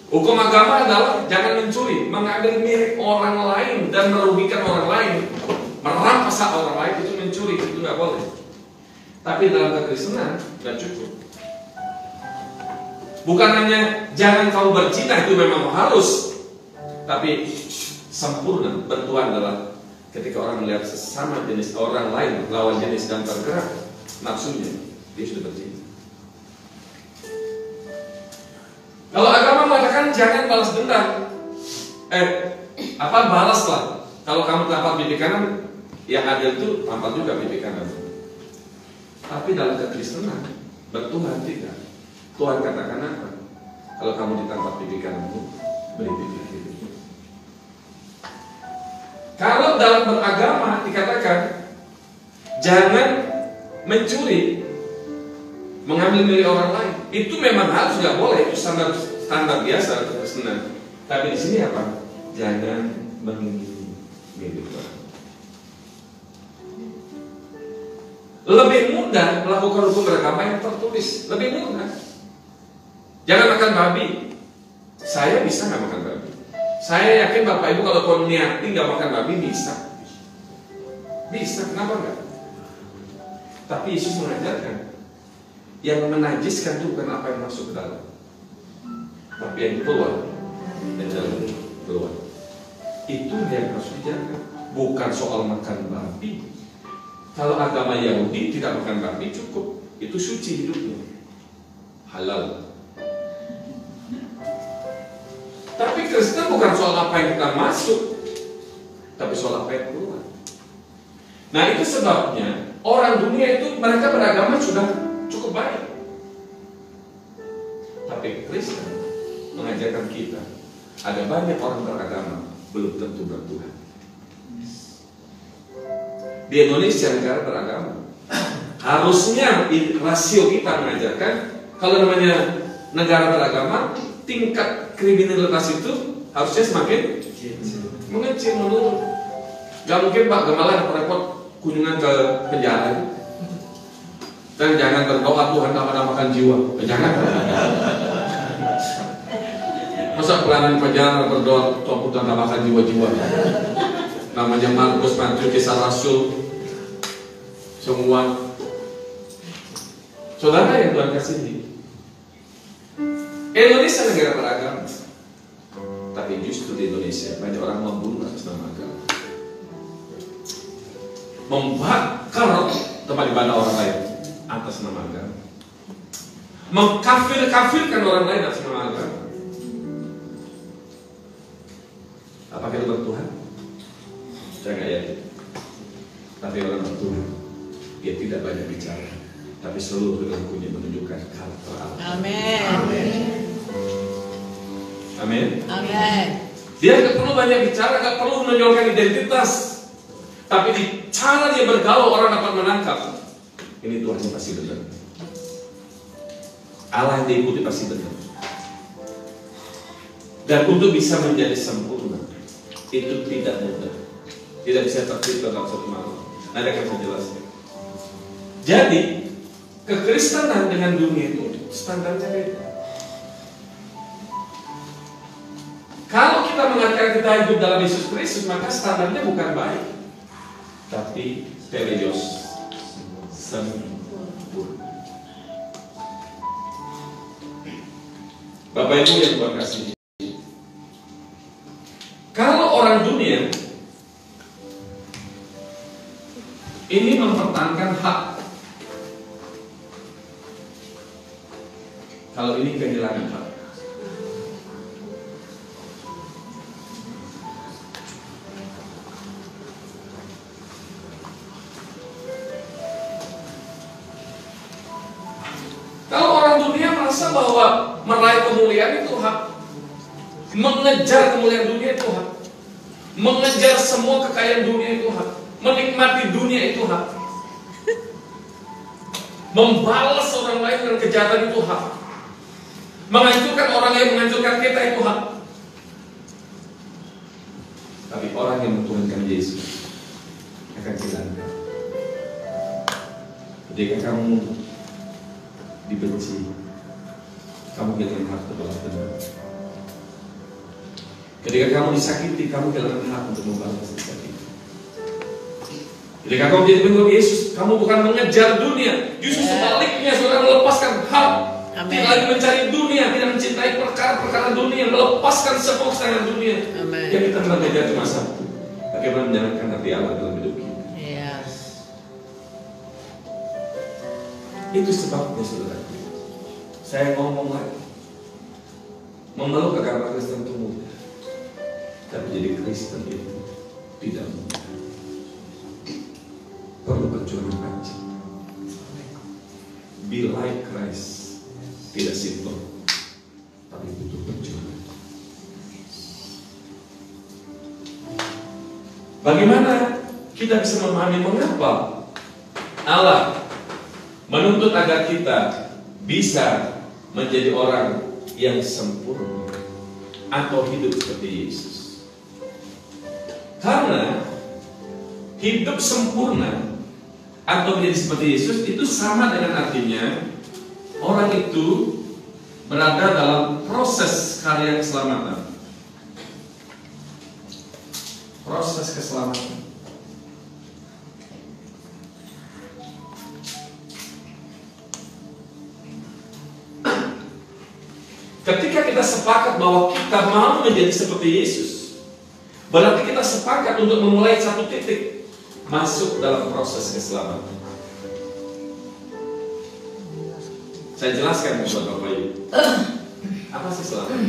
A: Hukum agama adalah jangan mencuri, mengambil milik orang lain dan merugikan orang lain, merampas hak orang lain, itu mencuri, itu nggak boleh. Tapi dalam kekristenan nggak cukup. Bukan hanya jangan kau berzina, itu memang harus, tapi sempurna bertuhan adalah ketika orang melihat sesama jenis orang lain, lawan jenis dan tergerak nafsunya, dia sudah berzina. Kalau agama mengatakan jangan balas dendam, balaslah. Kalau kamu tampar pipi kanan, yang adil itu tampar juga pipi kanan. Tapi dalam kekristenan bertuhan tidak. Tuhan katakan apa? Kalau kamu ditampar pipi kananmu, beri pipi kiri. Kalau dalam beragama dikatakan jangan mencuri, mengambil milik orang lain, itu memang harus, nggak boleh, itu standar biasa kekristenan. Tapi di sini apa? Jangan mengingini milik orang. Lebih mudah melakukan hukum beragama yang tertulis, lebih mudah. Jangan makan babi. Saya bisa nggak makan babi? Saya yakin Bapak Ibu kalau kau niati nggak makan babi bisa. Bisa, kenapa nggak? Tapi Yesus mengajarkan yang menajiskan itu bukan apa yang masuk ke dalam, tapi yang keluar dan jalan keluar. Itu yang harus dijaga. Bukan soal makan babi. Kalau agama Yahudi tidak makan babi cukup, itu suci hidupnya, halal. Tapi Kristen bukan soal apa yang kita masuk, tapi soal apa yang keluar. Nah itu sebabnya orang dunia itu mereka beragama sudah cukup baik. Tapi Kristen mengajarkan kita, ada banyak orang beragama belum tentu bertuhan. Di Indonesia negara beragama, harusnya rasio kita mengajarkan kalau namanya negara beragama, tingkat kriminalitas itu harusnya semakin mengecil, menurun. Gak mungkin Pak Gemala repot kunjungan ke penjara dan jangan berdoa Tuhan tambah-tambahkan jiwa. Jangan. Masa pelayanan penjara berdoa Tuhan tambahkan jiwa-jiwa. Namanya Markus, Matius, Kisah Rasul, semua saudara yang Tuhan kasihi. Indonesia negara beragama, tapi justru di Indonesia banyak orang membunuh atas nama agama, membakar tempat ibadah orang lain atas nama agama, mengkafir-kafirkan orang lain atas nama agama. Apakah itu bertuhan? Saya nggak yakin. Tapi orang bertuhan, dia tidak banyak bicara, tapi seluruh perilakunya menunjukkan karakter Allah.
C: Amin.
A: Amin.
C: Amin.
A: Dia nggak perlu banyak bicara, nggak perlu menonjolkan identitas, tapi di cara dia bergaul orang dapat menangkap. Ini Tuhan pasti benar. Allah yang diikuti pasti benar. Dan untuk bisa menjadi sempurna itu tidak mudah. Tidak bisa tercipta dalam satu malam. Nanti akan saya jelaskan. Jadi kekristenan dengan dunia itu standarnya beda. Kalau kita mengatakan kita hidup dalam Yesus Kristus, maka standarnya bukan baik, tapi teleios, sempurna. Bapak Ibu yang Tuhan kasih, kalau orang dunia ini mempertahankan hak, kalau ini kehilangan hak. Kalau orang dunia merasa bahwa meraih kemuliaan itu hak, mengejar kemuliaan dunia itu hak, mengejar semua kekayaan dunia itu hak, menikmati dunia itu hak, membalas orang lain dengan kejahatan itu hak, menghancurkan orang yang menghancurkan kita itu hak. Tapi orang yang mentuhankan Yesus akan hilangkan. Jika kamu dibenci, kamu kehilangan hak untuk balas dendam. Ketika kamu disakiti, kamu kehilangan hak untuk membalas disakiti. Ketika kamu jadi pengikut Yesus, kamu bukan mengejar dunia, justru sebaliknya saudara melepaskan hak. Tidak lagi mencari dunia, tidak mencintai perkara-perkara dunia, melepaskan semua kesenangan dunia.
C: Amen.
A: Yang kita mengejar cuma satu, bagaimana menjalankan hati Allah dalam hidup kita.
C: Yes.
A: Itu sebabnya saudara, saya ngomong lagi, memeluk agama Kristen itu mudah, tapi jadi Kristen itu tidak mudah. Perlu perjuangan panjang. Be like Christ, tidak simpel, tapi butuh perjuangan. Bagaimana kita bisa memahami mengapa Allah menuntut agar kita bisa menjadi orang yang sempurna atau hidup seperti Yesus? Karena hidup sempurna atau menjadi seperti Yesus itu sama dengan artinya orang itu berada dalam proses karya keselamatan. Proses keselamatan. Ketika kita sepakat bahwa kita mau menjadi seperti Yesus, berarti kita sepakat untuk memulai satu titik masuk dalam proses keselamatan. Saya jelaskan buat Bapak Ibu. Apa sih selamat?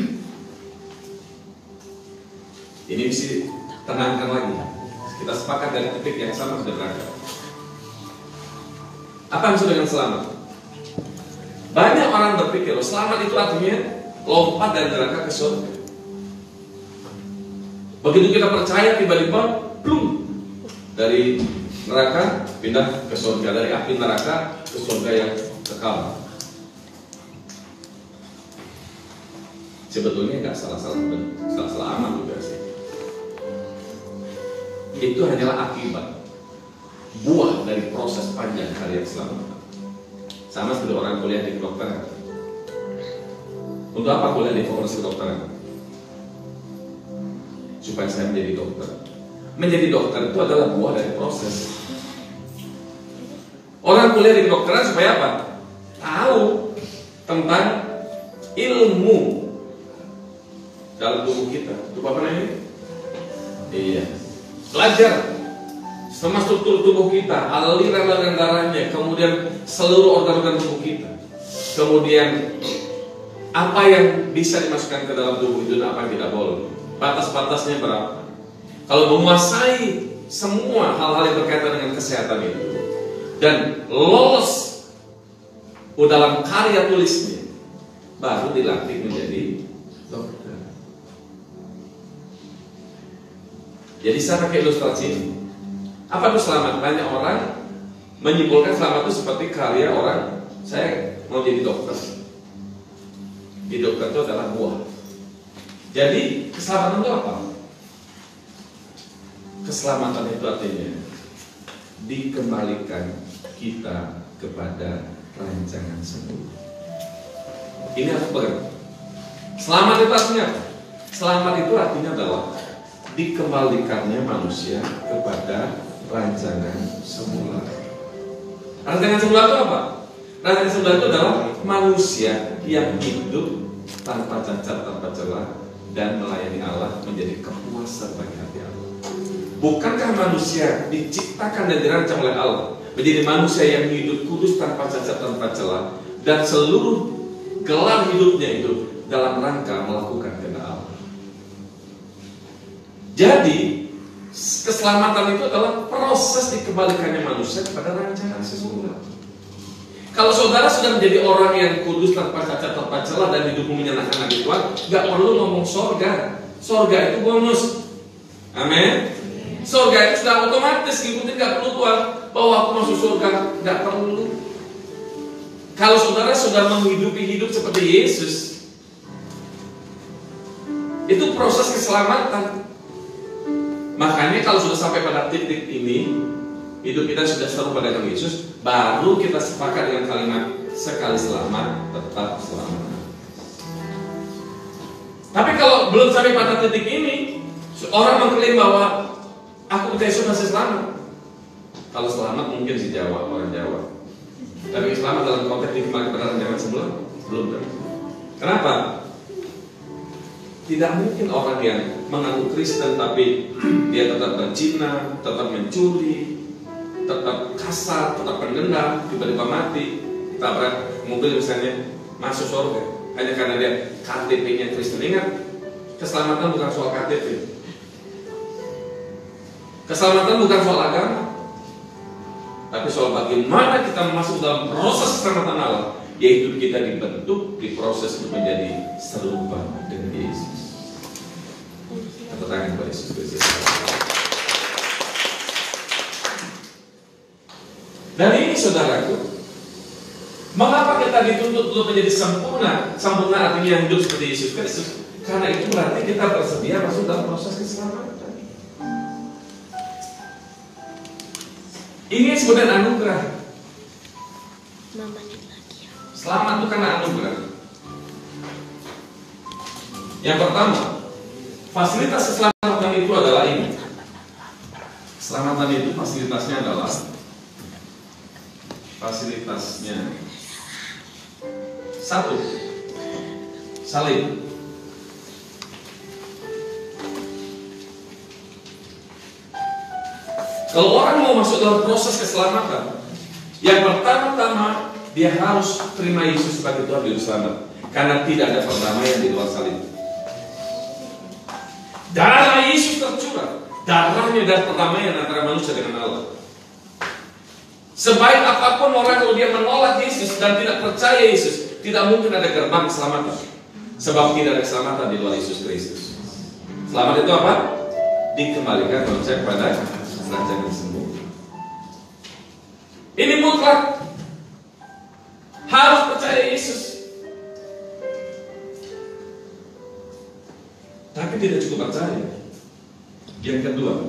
A: Ini mesti tenangkan lagi. Kita sepakat dari titik yang sama sudah berangkat. Apa yang maksud dengan selamat? Banyak orang berpikir, selamat itu artinya lompat dari neraka ke surga. Begitu kita percaya, tiba-tiba plung, dari neraka pindah ke surga, dari api neraka ke surga yang kekal. Sebetulnya nggak salah aman juga sih. Itu hanyalah akibat, buah dari proses panjang karya keselamatan. Sama seperti orang kuliah di kedokteran. Untuk apa kuliah di fakultas kedokteran? Supaya saya menjadi dokter. Menjadi dokter itu adalah buah dari proses. Orang kuliah di kedokteran supaya apa? Tahu tentang ilmu dalam tubuh kita. Itu apa namanya? Iya. Belajar sama struktur tubuh kita, aliran darahnya, kemudian seluruh organ-organ tubuh kita, kemudian apa yang bisa dimasukkan ke dalam tubuh itu dan apa yang tidak boleh, batas-batasnya berapa. Kalau menguasai semua hal-hal yang berkaitan dengan kesehatan itu dan lolos dalam karya tulisnya, baru dilatih menjadi dokter. Jadi saya pakai ilustrasi ini. Apa itu selamat? Banyak orang menyimpulkan selamat itu seperti karya orang, saya mau jadi dokter. Di dokter itu adalah buah. Jadi keselamatan itu apa? Keselamatan itu artinya dikembalikan kita kepada rancangan semula. Ini harus berat. Selamat itu artinya apa? Selamat itu artinya adalah dikembalikannya manusia kepada rancangan semula. Rancangan semula itu apa? Rancangan semula itu adalah manusia yang hidup tanpa cacat, tanpa celah, dan melayani Allah menjadi kepuasan bagi hati Allah. Bukankah manusia diciptakan dan dirancang oleh Allah menjadi manusia yang hidup kudus tanpa cacat, tanpa celah, dan seluruh gelar hidupnya itu dalam rangka melakukan kehendak Allah. Jadi keselamatan itu adalah proses dikembalikannya manusia kepada rancangan semula. Kalau saudara sudah menjadi orang yang kudus tanpa cacat, tanpa celah, dan hidupmu menyenangkan hati Tuhan, nggak perlu ngomong sorga. Sorga itu bonus. Amin. Sorga itu sudah otomatis ngikutin, nggak perlu Tuhan bahwa aku masuk surga, nggak perlu. Kalau saudara sudah menghidupi hidup seperti Yesus, itu proses keselamatan. Makanya kalau sudah sampai pada titik ini, hidup kita sudah serupa dengan Yesus, baru kita sepakat dengan kalimat sekali selamat, tetap selamat. Tapi kalau belum sampai pada titik ini, orang mengklaim bahwa aku percaya Yesus masih selamat. Kalau selamat mungkin si Jawa, orang Jawa. Tapi selamat dalam konteks dikembalikan kepada rancangan semula, belum tentu. Kenapa? Tidak mungkin orang yang mengaku Kristen tapi dia tetap berzina, tetap mencuri, tetap kasar, tetap pendendam, tiba-tiba mati, tabrak mobil misalnya, masuk surga hanya karena dia KTP-nya Kristen. Ingat, keselamatan bukan soal KTP. Keselamatan bukan soal agama, tapi soal bagaimana kita masuk dalam proses keselamatan Allah, yaitu kita dibentuk di proses untuk menjadi serupa dengan Yesus. Tepuk tangan kepada Yesus Kristus. Dan ini saudaraku, mengapa kita dituntut untuk menjadi sempurna? Sempurna artinya hidup seperti Yesus Kristus. Karena itu berarti kita bersedia masuk dalam proses keselamatan. Ini sebenarnya anugerah. Selamat itu karena anugerah. Yang pertama, fasilitas keselamatan itu adalah ini. Keselamatan itu fasilitasnya adalah satu, salib. Kalau orang mau masuk dalam proses keselamatan, yang pertama-tama dia harus terima Yesus sebagai Tuhan Juru Selamat. Karena tidak ada perdamaian di luar salib. Darah Yesus tercurah, darahnya dan perdamaian antara manusia dengan Allah. Sebaik apapun orang, kalau dia menolak Yesus dan tidak percaya Yesus, tidak mungkin ada gerbang keselamatan. Sebab tidak ada keselamatan di luar Yesus Kristus. Selamat itu apa? Dikembalikan manusia kepada rancangan sembuh. Ini mutlak. Harus percaya Yesus. Tapi tidak cukup percaya. Yang kedua,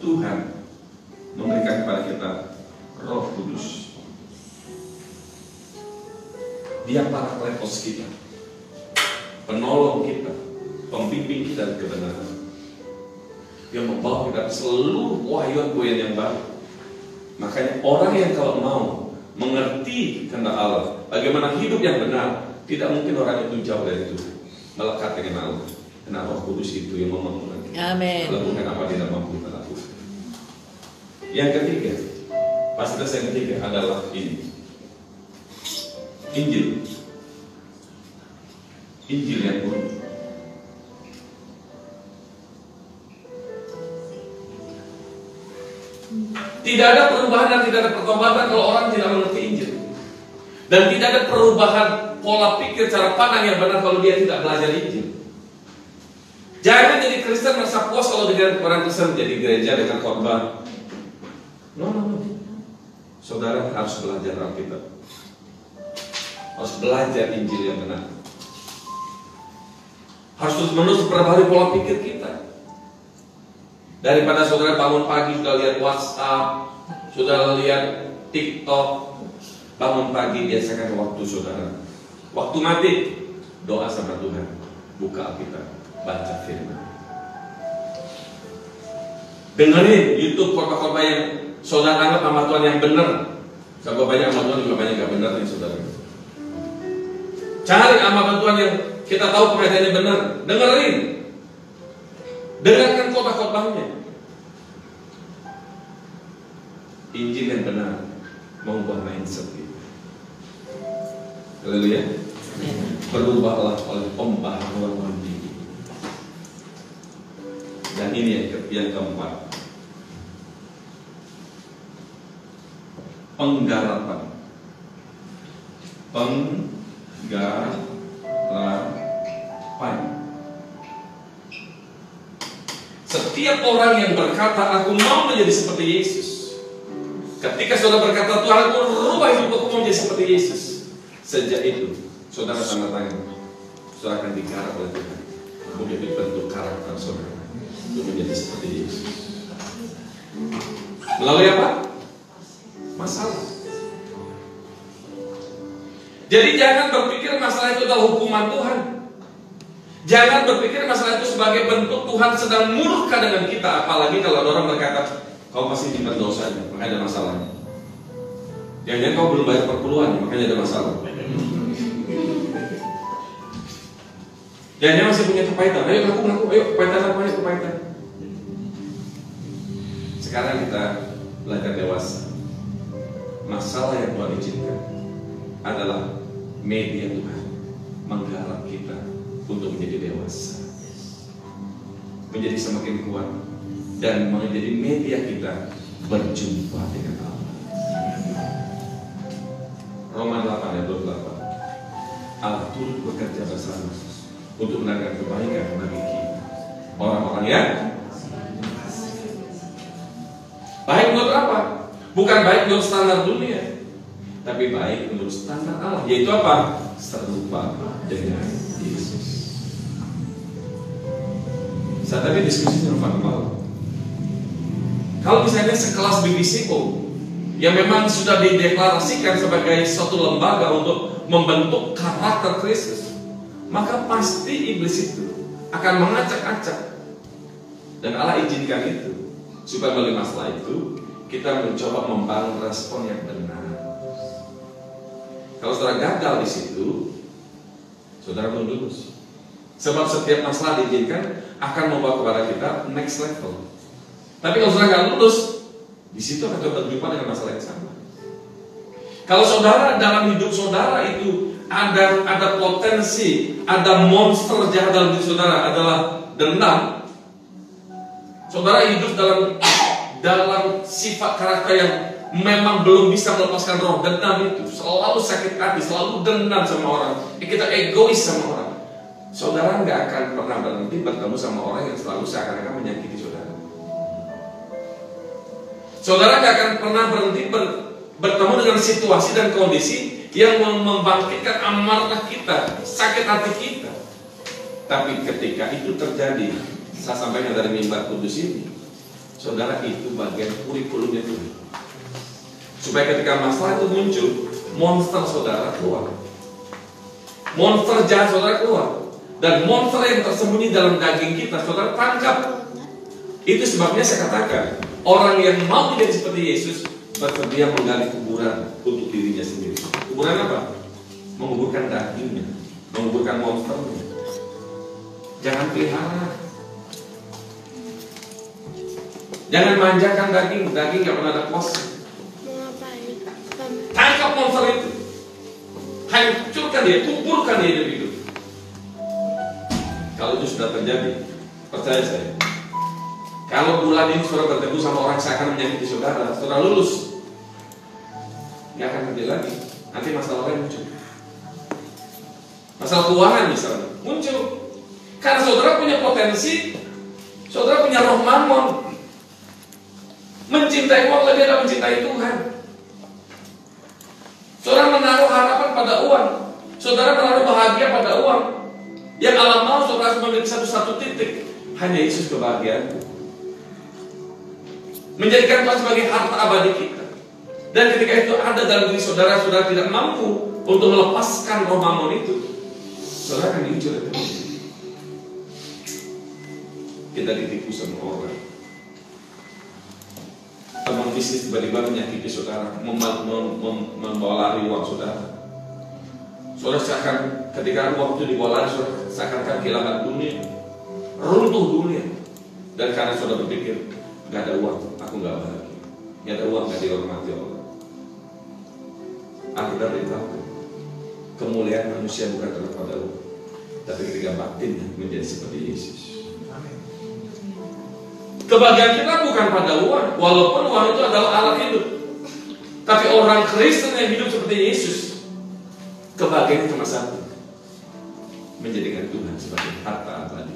A: Tuhan memberikan kepada kita Roh Kudus. Dia parakletos kita, penolong kita, pembimbing kita di kebenaran. Dia membawa kita seluruh wahyuan-wahyuan yang baru. Makanya orang yang kalau mau mengerti kehendak Allah, bagaimana hidup yang benar, tidak mungkin orang itu jauh dari Tuhan, melekat dengan Allah. Karena Roh Kudus itu yang memampukan kita.
C: Amin.
A: Melakukan apa tidak mampu kita lakukan. Yang ketiga, fasilitas yang ketiga adalah ini, Injil. Injil yang murni. Tidak ada perubahan dan tidak ada pertobatan kalau orang tidak mengerti Injil. Dan tidak ada perubahan pola pikir, cara pandang yang benar kalau dia tidak belajar Injil. Jangan jadi Kristen merasa puas kalau dengan orang Kristen jadi gereja dengan khotbah. No. Saudara harus belajar Alkitab. Harus belajar Injil yang benar. Harus terus-menerus perbaharui pola pikir kita. Daripada saudara bangun pagi sudah lihat WhatsApp, sudah lihat TikTok, bangun pagi biasakan waktu saudara. Waktu mati, doa sama Tuhan, buka Alkitab, baca firman. Dengerin YouTube khotbah-khotbah yang saudara anggap sama Tuhan yang benar. Sebab banyak sama Tuhan juga banyak gak benar nih saudara. Cari sama Tuhan yang kita tahu pemberiannya benar, dengerin. Dengarkan khotbah-khotbahnya. Injil yang benar mengubah mindset kita. Haleluya. Berubahlah oleh pembaharuan diri. Dan ini yang keempat, penggarapan. Setiap orang yang berkata aku mau menjadi seperti Yesus, ketika saudara berkata Tuhan aku rubah hidupku mau menjadi seperti Yesus, sejak itu saudara tanda tangan, saudara akan digarap oleh Tuhan untuk bentuk karakter saudara untuk menjadi seperti Yesus. Melalui apa? Masalah. Jadi jangan berpikir masalah itu adalah hukuman Tuhan. Jangan berpikir masalah itu sebagai bentuk Tuhan sedang murka dengan kita. Apalagi kalau orang berkata kau pasti nyimpan dosanya, makanya ada masalahnya. Jangan kau belum bayar perpuluhan, makanya ada masalah. Jangan masih punya kepahitan. Ayo ngaku, ayo kepahitan. Sekarang kita belajar dewasa. Masalah yang Tuhan izinkan adalah media Tuhan menggarap kita untuk menjadi dewasa, menjadi semakin kuat, dan menjadi media kita berjumpa dengan Allah. Roma 8 ayat 28. Allah turut bekerja bersama untuk menangkan kebaikan bagi kita, orang-orang yang baik menurut apa? Bukan baik menurut standar dunia, tapi baik menurut standar Allah, yaitu apa? Serupa dengan Yesus. Saat tadi diskusinya malam. Kalau misalnya sekelas BBC yang memang sudah dideklarasikan sebagai suatu lembaga untuk membentuk karakter Kristus, maka pasti iblis itu akan mengacak-acak. Dan Allah izinkan itu supaya melalui masalah itu kita mencoba membangun respon yang benar. Kalau saudara gagal di situ, saudara belum lulus. Sebab setiap masalah diizinkan akan membawa kepada kita next level. Tapi kalau saudara nggak lulus, di situ akan berjumpa dengan masalah yang sama. Kalau saudara dalam hidup saudara itu ada potensi, ada monster jahat dalam diri saudara adalah dendam. Saudara hidup dalam sifat karakter yang memang belum bisa melepaskan roh dendam itu, selalu sakit hati, selalu dendam sama orang. Kita egois sama orang. Saudara nggak akan pernah berhenti bertemu sama orang yang selalu seakan-akan menyakiti saudara. Saudara nggak akan pernah berhenti bertemu dengan situasi dan kondisi yang membangkitkan amarah kita, sakit hati kita. Tapi ketika itu terjadi, saya sampaikan dari mimbar kudus ini, saudara, itu bagian kurikulumnya Tuhan. Supaya ketika masalah itu muncul, monster saudara keluar, monster jahat saudara keluar. Dan monster yang tersembunyi dalam daging kita, saudara tangkap. Itu sebabnya saya katakan, orang yang mau menjadi seperti Yesus bersedia menggali kuburan untuk dirinya sendiri. Kuburan apa? Menguburkan dagingnya, menguburkan monsternya. Jangan pelihara. Jangan manjakan daging gak pernah ada puas. Tangkap monster itu, hancurkan dia, kuburkan dia hidup. Kalau itu sudah terjadi, percaya saya, kalau bulan ini saudara bertemu sama orang seakan menyakiti saudara, saudara lulus, nggak akan terjadi lagi. Nanti masalah lain muncul, masalah keuangan misalnya muncul, karena saudara punya potensi, saudara punya roh mamon, mencintai uang lebih dari mencintai Tuhan. Saudara menaruh harapan pada uang, saudara menaruh bahagia pada uang. Yang Allah mau saudara memiliki satu titik, hanya Yesus kebahagiaan, menjadikan Tuhan sebagai harta abadi kita. Dan ketika itu ada dalam diri saudara, saudara tidak mampu untuk melepaskan roh mamon itu, saudara akan diuji oleh Tuhan. Kita ditipu sama orang, teman bisnis tiba-tiba menyakiti saudara, membawa lari uang saudara. Saudara seakan ketika uang itu dibawa lari, saudara seakan kehilangan dunia, runtuh dunia. Dan karena saudara berpikir, gak ada uang, aku gak bahagia. Gak ada uang, gak dihormati Allah. Aku sudah beritahu, kemuliaan manusia bukan terletak pada uang, tapi ketika batin menjadi seperti Yesus. Kebahagiaan kita bukan pada uang, walaupun uang itu adalah alat hidup. Tapi orang Kristen yang hidup seperti Yesus, kebahagiaan cuma satu, menjadikan Tuhan sebagai harta abadi.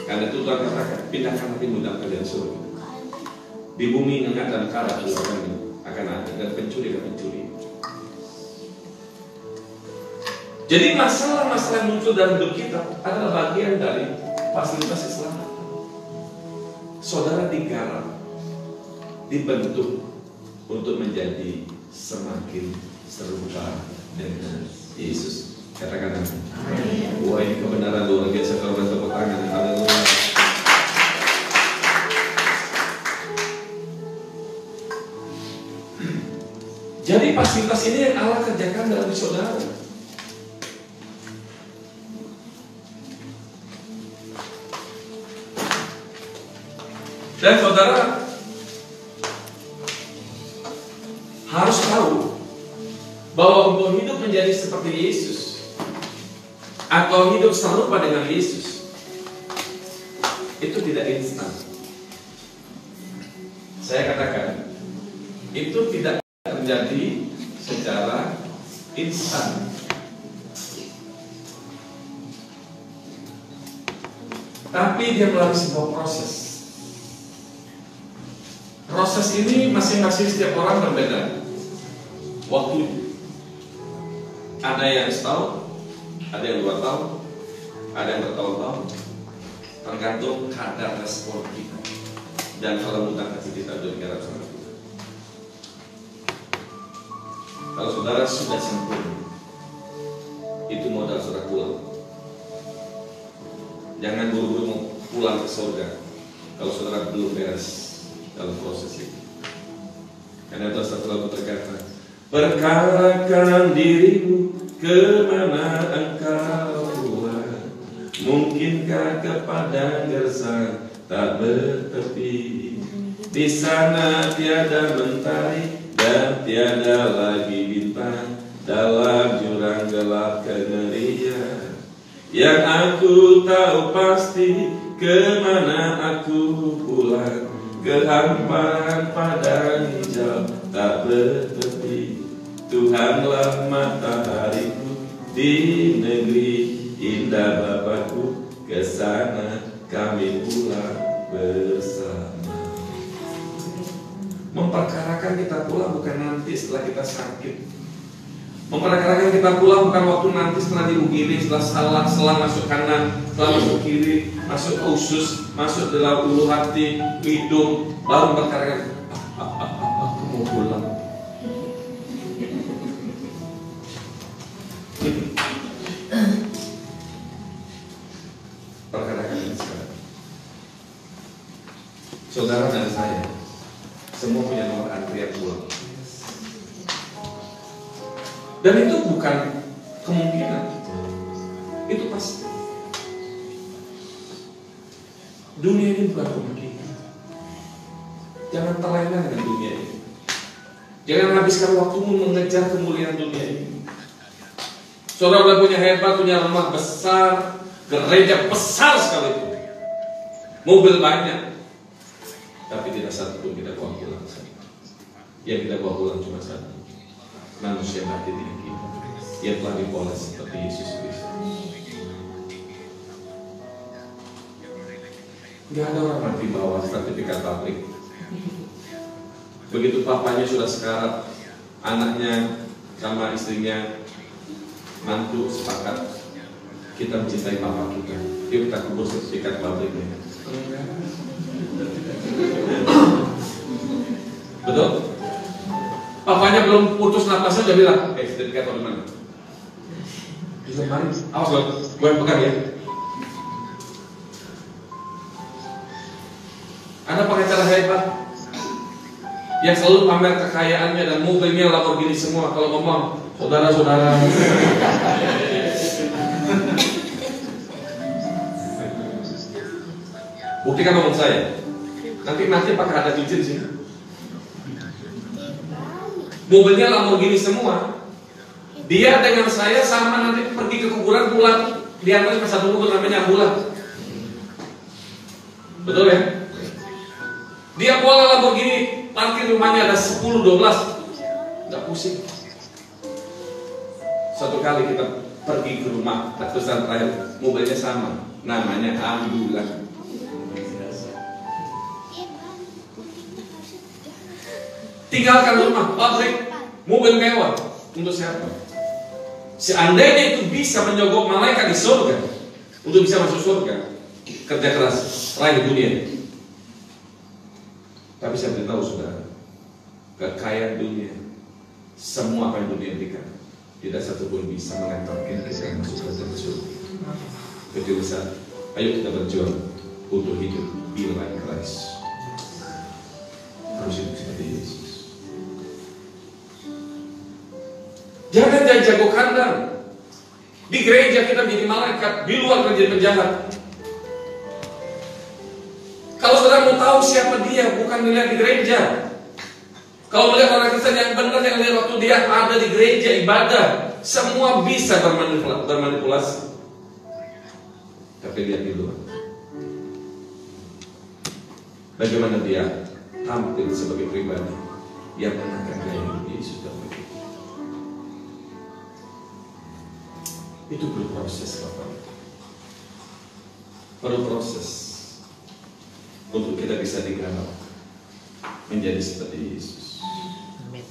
A: Karena itu Tuhan katakan, pindahkan hatimu dalam kerajaan surga. Di bumi ingat dan kalah akan ada, dan pencuri akan mencuri. Jadi masalah-masalah yang muncul dalam hidup kita adalah bagian dari fasilitas keselamatan. Saudara digarap, dibentuk untuk menjadi semakin serupa dengan Yesus. Katakan amin. Wah, ini kebenaran luar biasa. Kalau tepuk tangan, haleluya. Jadi fasilitas ini yang Allah kerjakan dalam saudara. Dan saudara harus tahu bahwa untuk hidup menjadi seperti Yesus atau hidup serupa dengan Yesus itu tidak instan. Saya katakan itu tidak terjadi secara instan. Tapi dia melalui sebuah proses. Proses ini masing-masing setiap orang berbeda waktu. Ada yang setahun, ada yang 2 tahun, ada yang bertahun-tahun, tergantung kadar respon kita dan kelembutan hati kita untuk digarap sama Tuhan. Kalau saudara sudah sempurna, itu modal saudara pulang. Jangan buru-buru mau pulang ke surga kalau saudara belum beres dalam proses itu. Karena itu satu lagu berkata, perkarakan dirimu kemana engkau pulang? Mungkinkah kepada gersang tak bertepi? Di sana tiada mentari dan tiada lagi bintang, dalam jurang gelap kengerian. Yang aku tahu pasti, kemana aku pulang? Kehampaan padang hijau tak bertepi. Tuhanlah matahariku di negeri indah Bapakku, kesana kami pulang bersama. Memperkarakan kita pulang bukan nanti setelah kita sakit. Memperkarakan kita pulang bukan waktu nanti setelah diugiri, setelah selang masuk kanan, setelah masuk kiri, masuk ke usus, masuk dalam ulu hati, hidung, baru memperkarakan. Aku mau pulang. Perkarakan ini sekarang. Saudara dan saya semua punya nomor antrian pulang. Dan itu bukan kemungkinan, itu pasti. Dunia ini bukan kemungkinan. Jangan terlena dengan dunia ini. Jangan habiskan waktumu mengejar kemuliaan dunia ini. Saudara udah punya hebat, punya rumah besar, gereja besar sekalipun, mobil banyak, tapi tidak satu pun kita bawa pulang. Yang kita bawa pulang cuma satu, manusia mati di kita, yang telah dipoles seperti Yesus Kristus. Gak ada orang mati bawa sertifikat pabrik. Begitu papanya sudah sekarat, anaknya sama istrinya, mantu sepakat, kita mencintai papa kita, yuk kita kubur sertifikat pabriknya. Betul? Papanya belum putus napasnya udah bilang, sertifikat apa mana? Di lemari, awas loh, gue yang pegang ya. Ada pengacara hebat yang selalu pamer kekayaannya dan mobilnya Lamborghini semua. Kalau ngomong, saudara-saudara, buktikan ngomong saya. Nanti pakai ada cincin sih. Mobilnya Lamborghini semua. Dia dengan saya sama, nanti pergi ke kuburan pulang, diantar ke satu mobil namanya ambulan. Betul ya? Dia bawa Lamborghini, parkir rumahnya ada 10-12, nggak pusing. Satu kali kita pergi ke rumah, pesan terakhir, mobilnya sama, namanya ambulan. Tinggalkan rumah, pabrik, mobil mewah. Untuk siapa? Seandainya itu bisa menyogok malaikat di surga, untuk bisa masuk surga, kerja keras, raih dunia. Tapi saya beritahu saudara, kekayaan dunia, semua apa yang dunia berikan, tidak satu pun bisa mengantarkan kita masuk kerja ke surga. Kecuali saat, ayo kita berjuang untuk hidup be like Christ. Harus hidup seperti Yesus. Jangan jadi jago kandang. Di gereja kita menjadi malaikat, di luar menjadi penjahat. Kalau saudara mau tahu siapa dia, bukan melihat di gereja. Kalau melihat orang Kristen yang benar, yang lihat waktu dia ada di gereja ibadah, semua bisa bermanipulasi. Tapi lihat di luar, bagaimana dia tampil sebagai pribadi yang menangkan gaya hidup Yesus dan begitu. Itu perlu proses, Bapak. Perlu proses untuk kita bisa digarap menjadi seperti Yesus. Amin.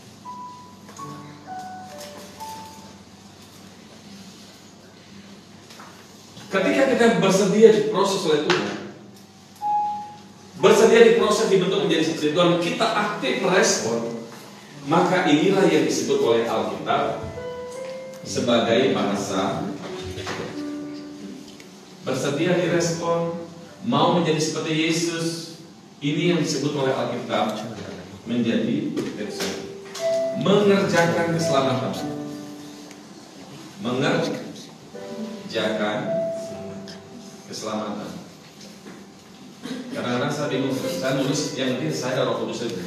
A: Ketika kita bersedia diproses oleh Tuhan, bersedia diproses dibentuk menjadi seperti Tuhan, kita aktif merespon, maka inilah yang disebut oleh Alkitab sebagai bahasa bersedia direspon, mau menjadi seperti Yesus. Ini yang disebut oleh Alkitab menjadi mengerjakan keselamatan, mengerjakan keselamatan. Kadang-kadang saya bingung, saya nulis yang penting saya Roh Kudus saja.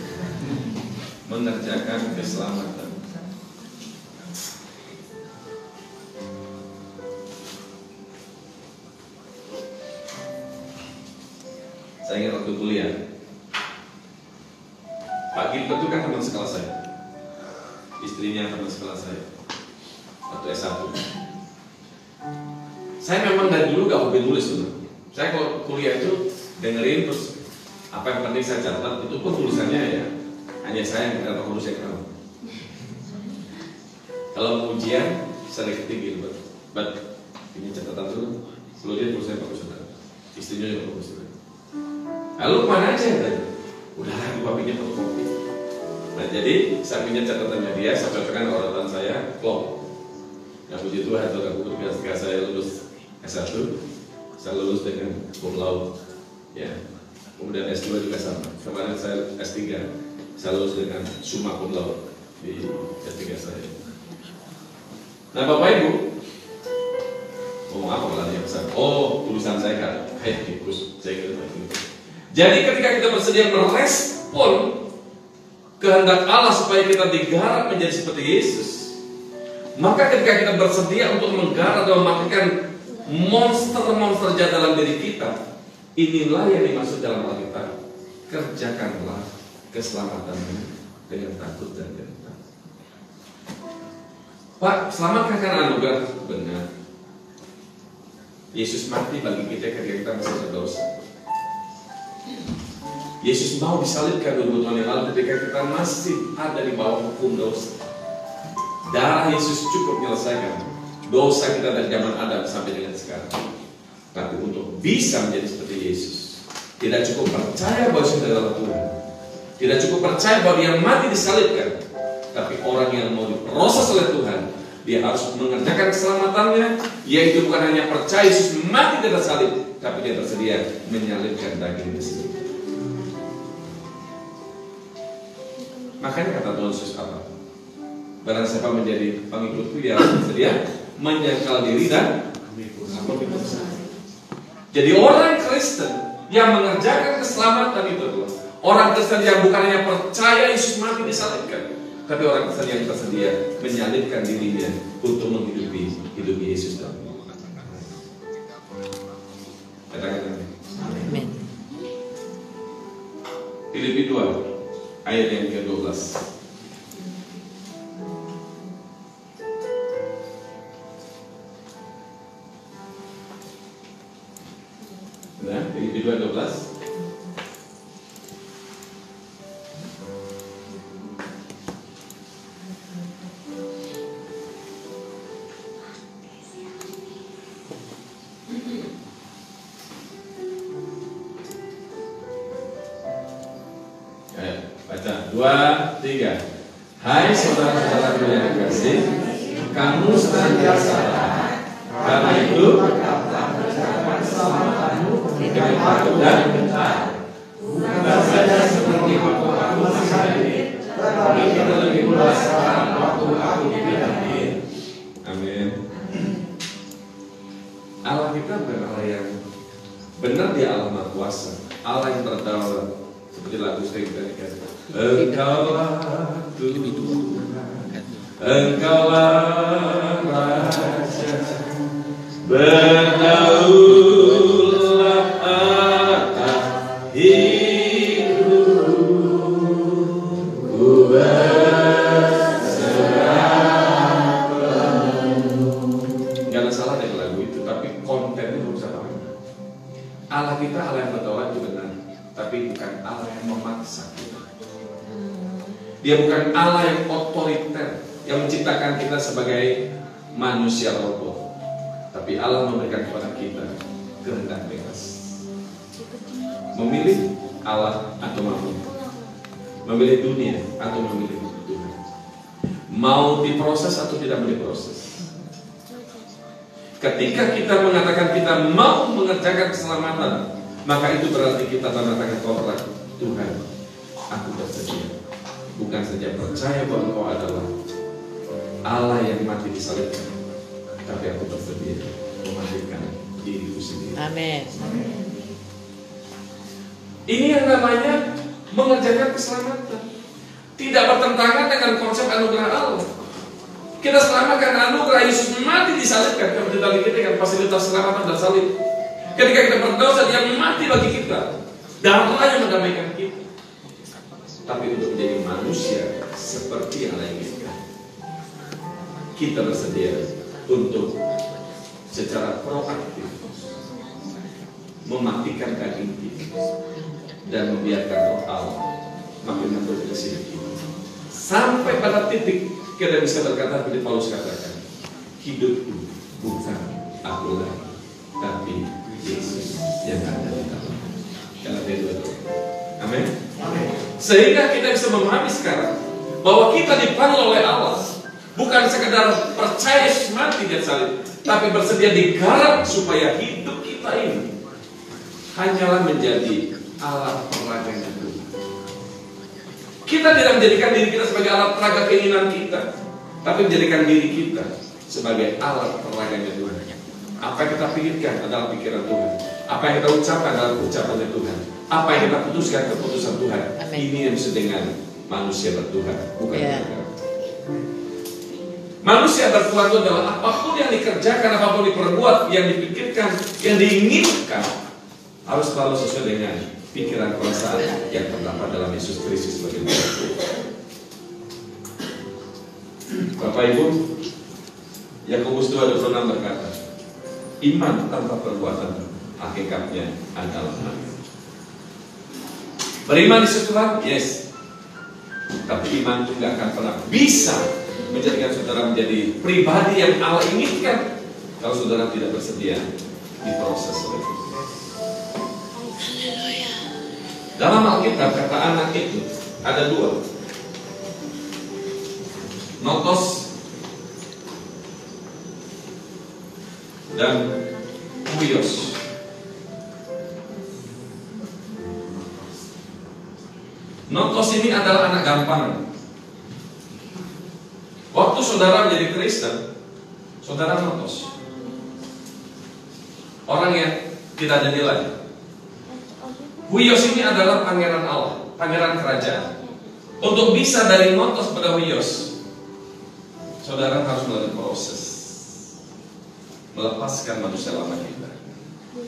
A: Mengerjakan keselamatan. Saya ingat waktu kuliah, Pak Gilbert itu kan teman sekolah saya, istrinya teman sekolah saya waktu S1. Saya memang dari dulu gak hobi nulis tuh. Saya kalau kuliah itu dengerin terus apa yang penting saya catat, itu pun tulisannya ya hanya saya yang tidak tahu saya kenal. Kalau ujian saya ketik Gilbert, but ini catatan dulu. Kalau dia tulisannya bagus sudah, istrinya juga bagus sudah. Lalu kemana aja tadi? Udah aku pinjam fotokopi. Nah jadi saya punya catatannya dia, saya cocokkan urutan saya, klop. Yang puji Tuhan itu aku ketika saya lulus S1, saya lulus dengan cum laude, ya. Kemudian S2 juga sama. Kemarin saya S3, saya lulus dengan summa cum laude di S3 saya. Nah Bapak Ibu, ngomong apa kalau dia besar? Oh tulisan saya kan, tikus, saya kira itu. Jadi ketika kita bersedia merespon kehendak Allah supaya kita digarap menjadi seperti Yesus, maka ketika kita bersedia untuk menggarap dan mematikan monster-monster jahat dalam diri kita, inilah yang dimaksud dalam Alkitab. Kerjakanlah keselamatanmu dengan takut dan gentar. Pak, selamatkan karena anugerah. Benar. Yesus mati bagi kita ketika kita masih berdosa. Yesus mau disalibkan 2000 tahun yang lalu ketika kita masih ada di bawah hukum dosa. Darah Yesus cukup menyelesaikan dosa kita dari zaman Adam sampai dengan sekarang. Tapi untuk bisa menjadi seperti Yesus, tidak cukup percaya bahwa Yesus adalah Tuhan, tidak cukup percaya bahwa Dia mati disalibkan, tapi orang yang mau diproses oleh Tuhan, dia harus mengerjakan keselamatannya, yaitu bukan hanya percaya Yesus mati di atas salib, tapi dia bersedia menyalibkan dagingnya sendiri. Makanya kata Tuhan Yesus apa? Barang siapa menjadi pengikutku, dia harus bersedia menyangkal diri dan memikul salib. Jadi orang Kristen yang mengerjakan keselamatan itu adalah orang Kristen yang bukan hanya percaya Yesus mati disalibkan, tapi orang Kristen yang bersedia menyalibkan dirinya untuk menghidupi hidup Yesus dalam hidup. Katakan amin. Filipi 2 ayat yang ke-12. Nah, Filipi 2:12. Baca 2, 3. Hai saudara-saudaraku yang dikasihi, kamu senantiasa karena itu kerjakan keselamatanmu dengan takut dan gentar. Bukan saja seperti waktu aku masih hidup, tetapi lebih pula sekarang waktu aku tidak hidup. Amin. Allah kita bukan Allah yang benar, Dia Allah Maha Kuasa, Allah yang berdaulat. Seperti lagu saya kita dikatakan, Engkaulah Tuhan, Engkaulah Raja, berdaulat atas hidupku, berserah penuh. Gak ada salah dengan lagu itu, tapi kontennya harus apa? Allah kita Allah yang berdaulat itu benar, tapi bukan Allah yang memaksa kita. Dia bukan Allah yang otoriter, yang menciptakan kita sebagai manusia robot. Tapi Allah memberikan kepada kita kehendak bebas. Memilih Allah atau mammon, memilih dunia atau memilih Tuhan, mau diproses atau tidak mau diproses. Ketika kita mengatakan kita mau mengerjakan keselamatan, maka itu berarti kita tanda tangan kontrak. Tuhan, aku bersedia. Bukan saja percaya bahwa Engkau adalah Allah yang mati disalibkan, tapi aku bersedia mematikan diriku sendiri.
C: Amin.
A: Ini yang namanya mengerjakan keselamatan. Tidak bertentangan dengan konsep anugerah Allah. Kita selamat karena anugerah Yesus mati disalibkan. Kalau kita lihat fasilitas keselamatan dan salib. Ketika kita berdosa, Dia mati bagi kita. Darah yang mendamaikan kita. Tapi untuk menjadi manusia seperti yang lain kita bersedia untuk secara proaktif mematikan daging kita dan membiarkan Roh Allah makin memberkati kita. Sampai pada titik kita bisa berkata seperti Paulus katakan, hidupku bukan aku lagi, tapi Yesus yang ada di dalam. Galatia 2. Amin. Sehingga kita bisa memahami sekarang bahwa kita dipanggil oleh Allah bukan sekedar percaya Yesus mati dan salib, tapi bersedia digarap supaya hidup kita ini hanyalah menjadi alat peraganya Tuhan. Kita tidak menjadikan diri kita sebagai alat peraga keinginan kita, tapi menjadikan diri kita sebagai alat peraganya Tuhan. Apa yang kita pikirkan adalah pikiran Tuhan. Apa yang kita ucapkan adalah ucapannya Tuhan. Apa yang kita putuskan keputusan Tuhan. Amen. Ini yang disebut dengan manusia bertuhan, bukan manusia bertuhan itu adalah apapun yang dikerjakan, apapun diperbuat, yang dipikirkan, yang diinginkan harus selalu sesuai dengan pikiran perasaan yang terdapat dalam Yesus Kristus sebagai Tuhan. Bapak Ibu, Yakobus 2:26 berkata, iman tanpa perbuatan hakikatnya adalah mati. Beriman di Tuhan, yes. Tapi iman itu tidak akan pernah bisa menjadikan saudara menjadi pribadi yang Allah inginkan kalau saudara tidak bersedia diproses oleh Tuhan. Dalam Alkitab kata anak itu ada dua, notos dan huios. Notos ini adalah anak gampang. Waktu saudara menjadi Kristen, saudara notos, orang yang tidak ada nilai. Huios ini adalah pangeran Allah, pangeran kerajaan. Untuk bisa dari notos pada huios, saudara harus melalui proses melepaskan manusia lama kita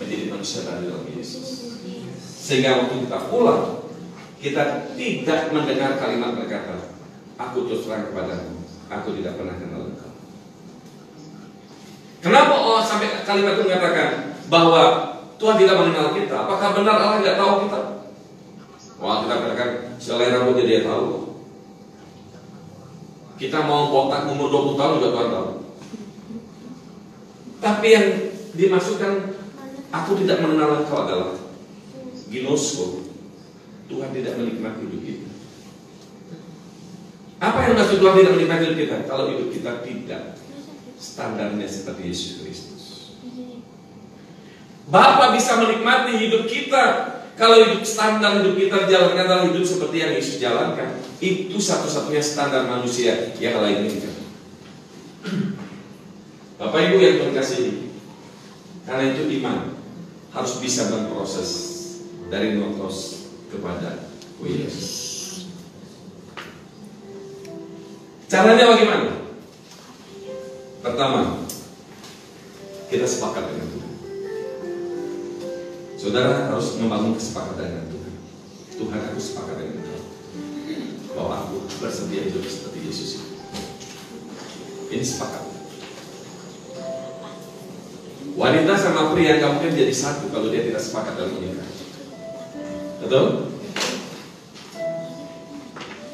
A: menjadi manusia baru dalam Yesus. Sehingga waktu kita pulang, kita tidak mendengar kalimat berkata, aku terus terang kepadamu, aku tidak pernah kenal engkau. Kenapa Allah sampai kalimat itu mengatakan bahwa Tuhan tidak mengenal kita? Apakah benar Allah tidak tahu kita? Wah, kita katakan selai rambutnya Dia tahu. Kita mau botak umur 20 tahun juga Tuhan tahu. Tapi yang dimaksudkan aku tidak mengenal engkau adalah ginosko. Tuhan tidak menikmati hidup kita. Apa yang maksud Tuhan tidak menikmati hidup kita? Kalau hidup kita tidak standarnya seperti Yesus Kristus. Bapa bisa menikmati hidup kita kalau hidup standar hidup kita dijalankan adalah hidup seperti yang Yesus jalankan. Itu satu-satunya standar manusia yang Allah inginkan. Bapak Ibu yang Tuhan kasihi, karena itu iman harus bisa berproses dari notos kepada Yesus. Caranya bagaimana? Pertama, kita sepakat dengan Tuhan. Saudara harus membangun kesepakatan dengan Tuhan. Tuhan, aku sepakat dengan Tuhan bahwa aku bersedia hidup seperti Yesus. Ini sepakat. Wanita sama pria gak mungkin jadi satu kalau dia tidak sepakat dalam menikah. Betul?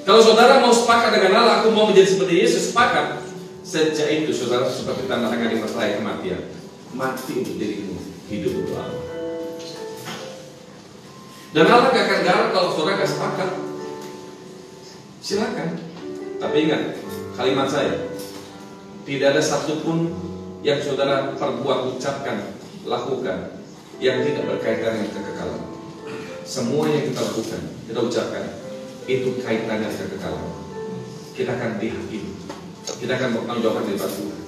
A: Kalau saudara mau sepakat dengan Allah, aku mau menjadi seperti Yesus, sepakat. Sejak itu saudara seperti tanda tangan di masalah kematian. Mati untuk dirimu, hidup untuk Allah. Dan Allah gak akan garap kalau saudara gak sepakat. Silakan. Tapi ingat kalimat saya, tidak ada satupun yang saudara perbuat, ucapkan, lakukan yang tidak berkaitan dengan kekekalan. Semua yang kita lakukan, kita ucapkan, itu kaitannya dengan kekekalan. Kita akan dihakimi, kita akan bertanggung jawab di depan Tuhan.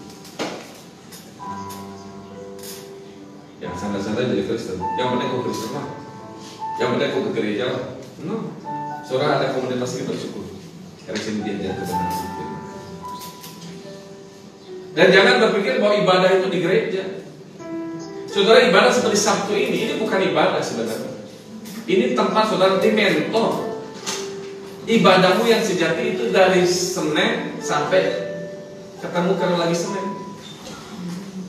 A: santai-santai jadi Kristen. Yang penting kau Kristen lah. Yang penting kau ke gereja lah. No. Saudara ada komunitas ini bersyukur. Karena sini diajar kebenaran. Dan jangan berpikir bahwa ibadah itu di gereja. Saudara, ibadah seperti Sabtu ini bukan ibadah sebenarnya. Ini tempat saudara mentor. Ibadahmu yang sejati itu dari Senin sampai ketemu lagi Senin.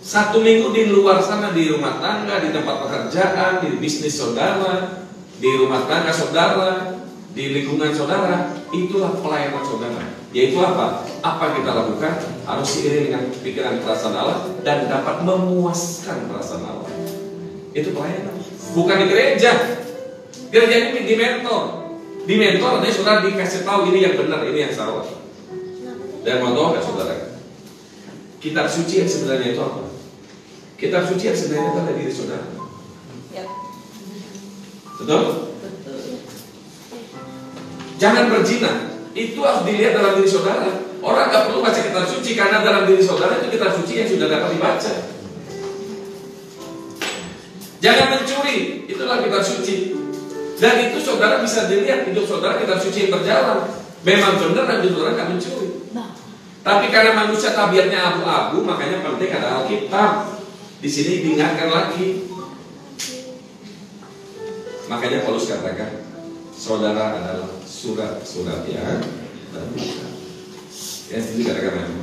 A: Satu minggu di luar sana, di rumah tangga, di tempat pekerjaan, di bisnis saudara, di rumah tangga saudara, di lingkungan saudara, itulah pelayanan saudara. Yaitu apa? Apa yang kita lakukan harus seiring dengan pikiran perasaan Allah dan dapat memuaskan perasaan Allah. Itu pelayanan. Bukan di gereja. Gereja ini di mentor. Di mentor artinya saudara dikasih tahu ini yang benar, ini yang salah. Dan mau tahu nggak saudara? Kitab suci yang sebenarnya itu apa? Kitab suci yang sebenarnya itu ada diri saudara.
C: Ya.
A: Betul?
C: Betul.
A: Jangan berzina. Itu harus dilihat dalam diri saudara. Orang nggak perlu baca kitab suci karena dalam diri saudara itu kitab suci yang sudah dapat dibaca. Jangan mencuri, itulah kitab suci. Dan itu saudara bisa dilihat hidup saudara kitab suci yang berjalan. Memang benar dan hidup saudara nggak mencuri. Tapi karena manusia tabiatnya abu-abu, makanya penting ada Alkitab. Di sini diingatkan lagi. Makanya Paulus katakan, saudara adalah surat-surat yang terbuka. Yang sini katakan.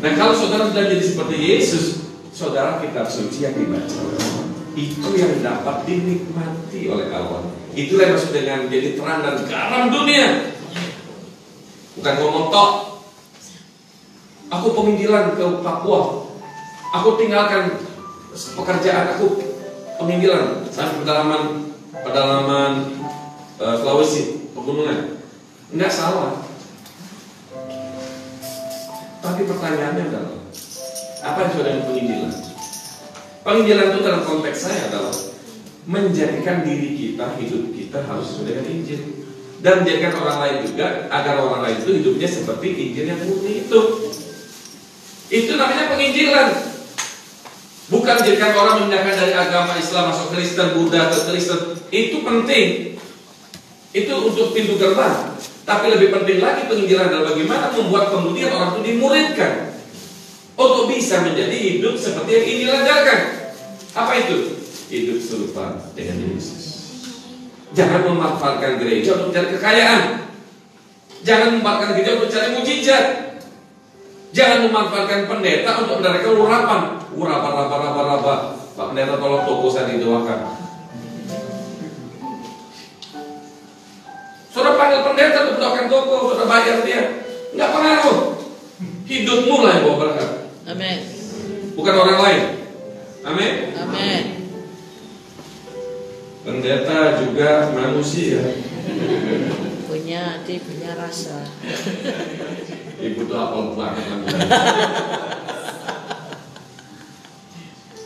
A: Nah, kalau saudara sudah jadi seperti Yesus, saudara kitab suci yang dibaca itu yang dapat dinikmati oleh Allah. Itulah yang maksud dengan jadi terang dan garam dunia. Bukan ngomong tok. Aku peminggilan ke Papua. Aku tinggalkan pekerjaan aku peminggilan sampai pedalaman Sulawesi, pegunungan. Enggak salah. Tapi pertanyaannya adalah apa yang sudah dengan penginjilan? Penginjilan itu dalam konteks saya adalah menjadikan diri kita, hidup kita harus sesuai dengan Injil. Dan menjadikan orang lain juga, agar orang lain itu hidupnya seperti Injil yang murni itu. Itu namanya penginjilan. Bukan menjadikan orang memindahkan dari agama Islam masuk Kristen, Buddha ke Kristen. Itu penting. Itu untuk pintu gerbang. Tapi lebih penting lagi penginjilan adalah bagaimana membuat kemudian orang itu dimuridkan untuk bisa menjadi hidup seperti yang Injil ajarkan. Apa itu? Hidup serupa dengan Yesus. Jangan memanfaatkan gereja untuk mencari kekayaan. Jangan memanfaatkan gereja untuk mencari mujizat. Jangan memanfaatkan pendeta untuk mendapatkan urapan. Raba. Pak pendeta tolong toko saya didoakan. Saudara panggil pendeta untuk mendoakan toko, saudara bayar dia. Enggak pengaruh. Hidupmu lah yang bawa berkat.
C: Amin.
A: Bukan orang lain. Amin.
C: Amin.
A: Pendeta juga manusia.
C: Punya hati, punya rasa.
A: Ibu tuh apel banget.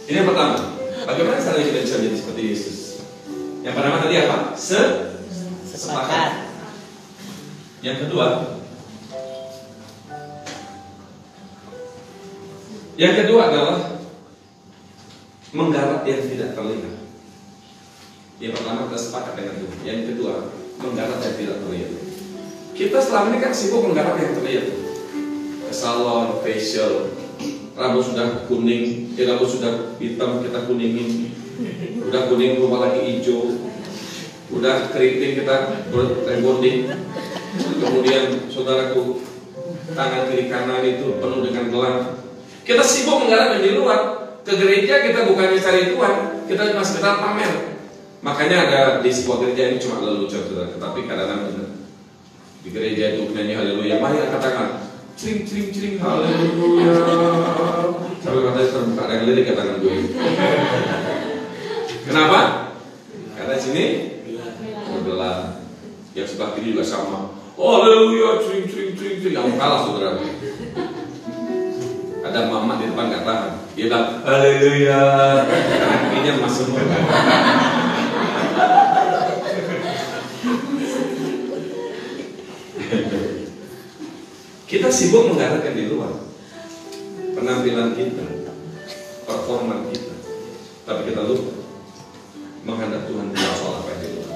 A: Ini yang pertama. Bagaimana caranya kita bisa jadi seperti Yesus? Yang pertama tadi apa? Sepakat. Yang kedua, adalah menggarap yang tidak terlihat. Yang pertama kita sepakat dengan itu. Yang kedua, menggarap yang tidak terlihat. Kita selama ini kan sibuk menggarap yang terlihat. Ke salon, facial, rambut sudah kuning, rambut sudah hitam kita kuningin, udah kuning berubah lagi hijau, udah keriting kita rebonding. Kemudian saudaraku, tangan kiri kanan itu penuh dengan gelang. Kita sibuk menggarap yang di luar. Ke gereja kita bukannya cari Tuhan, kita cuma sekedar pamer. Makanya ada di sebuah gereja ini cuma lelucon, saudara. Tetapi kadang-kadang di gereja itu nyanyi haleluya. Mari katakan cring cring cring haleluya. Sampai katanya terbuka dengan lirik katakan gue. Kenapa? Karena sini berbelah. Yang sebelah kiri juga sama. Haleluya cring cring cring cring. Kamu kalah saudara. Ada mama di depan nggak tahan. Dia bilang haleluya. Karena kirinya masuk. Kita sibuk menggarapkan di luar penampilan kita, performa kita. Tapi kita lupa menghadap Tuhan bukan soal apa yang di luar,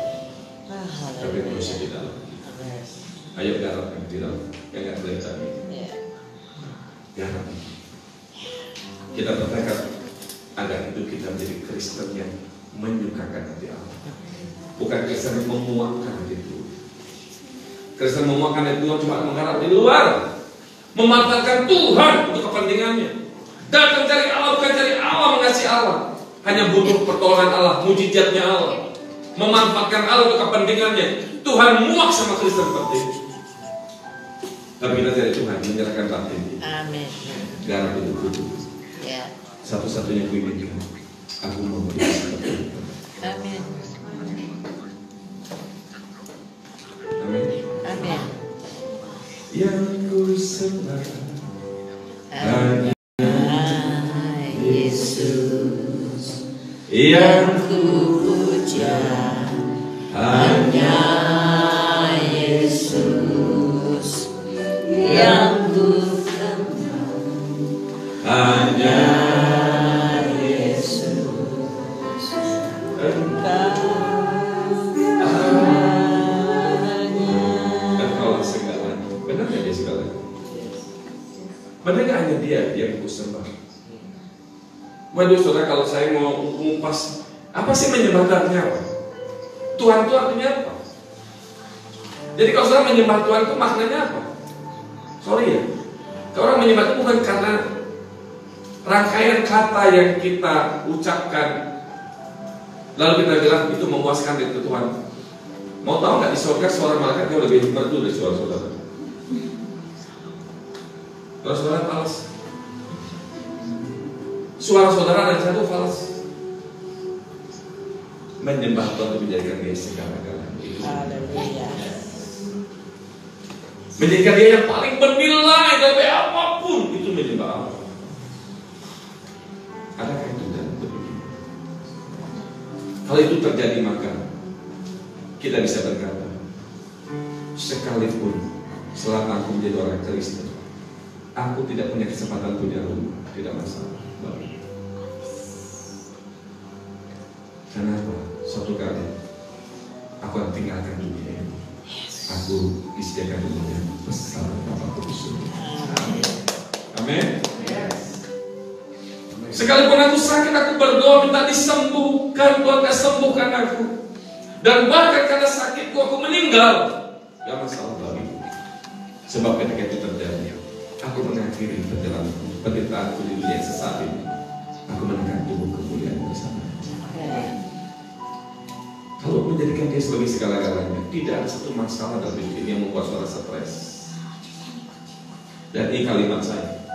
A: tapi manusia di dalam. Ayo garap yang di dalam, yang nggak kelihatan ini. Garap. Kita bertekad agar hidup kita menjadi Kristen yang menyukakan hati Allah, bukan Kristen yang memuakkan hati Tuhan. Kristen memuakkan hati Tuhan cuma mengharap di luar, memanfaatkan Tuhan untuk kepentingannya. Datang cari Allah bukan cari Allah, mengasihi Allah, hanya butuh pertolongan Allah, mujizatnya Allah, memanfaatkan Allah untuk kepentingannya. Tuhan muak sama Kristen seperti itu. Tapi kita cari Tuhan, menyerahkan batin.
C: Amin.
A: Garap hidup itu.
C: Ya.
A: Satu-satunya gue inginkan, aku mau menjadi seperti itu.
C: Amin.
A: Amin.
C: Amin.
A: Yang ku sembah
C: Hanya Yesus,
A: yang
C: ku puja hanya Yesus, yang ku sembah hanya Yesus.
A: Engkaulah segalanya. Benar gak dia segalanya? Benar gak hanya dia yang ku sembah? Waduh saudara, kalau saya mau mengupas apa sih menyembah itu artinya apa? Tuhan itu artinya apa? Jadi kalau saudara menyembah Tuhan itu maknanya apa? Sorry ya, kalau orang menyembah itu bukan karena rangkaian kata yang kita ucapkan lalu kita bilang itu memuaskan dari Tuhan. Mau tahu nggak, di surga suara malaikat jauh lebih merdu dari suara saudara. Kalau saudara falas, suara saudara dan satu falas. Menyembah Tuhan itu menjadikan dia segala-galanya.
C: Haleluya.
A: Menjadikan dia yang paling bernilai dari apapun, itu menyembah Allah. Adakah itu dalam hidup ini? Kalau itu terjadi, maka kita bisa berkata, sekalipun selama aku menjadi orang Kristen, aku tidak punya kesempatan punya rumah, tidak masalah. Kenapa? Suatu kali aku akan tinggalkan dunia ini. Aku disediakan dunia besar Bapakku di surga. Amin. Sekalipun aku sakit, aku berdoa minta disembuhkan. Tuhan gak sembuhkan aku. Dan bahkan karena sakitku aku meninggal, gak masalah bagiku. Sebab ketika itu terjadi, aku mengakhiri perjalanan penderitaanku di dunia sesaat ini. Aku menekan tubuh kemuliaan bersama. Kalau menjadikan dia sebagai segala-galanya, tidak ada satu masalah dalam hidup ini yang membuat saudara stres. Dan ini kalimat saya,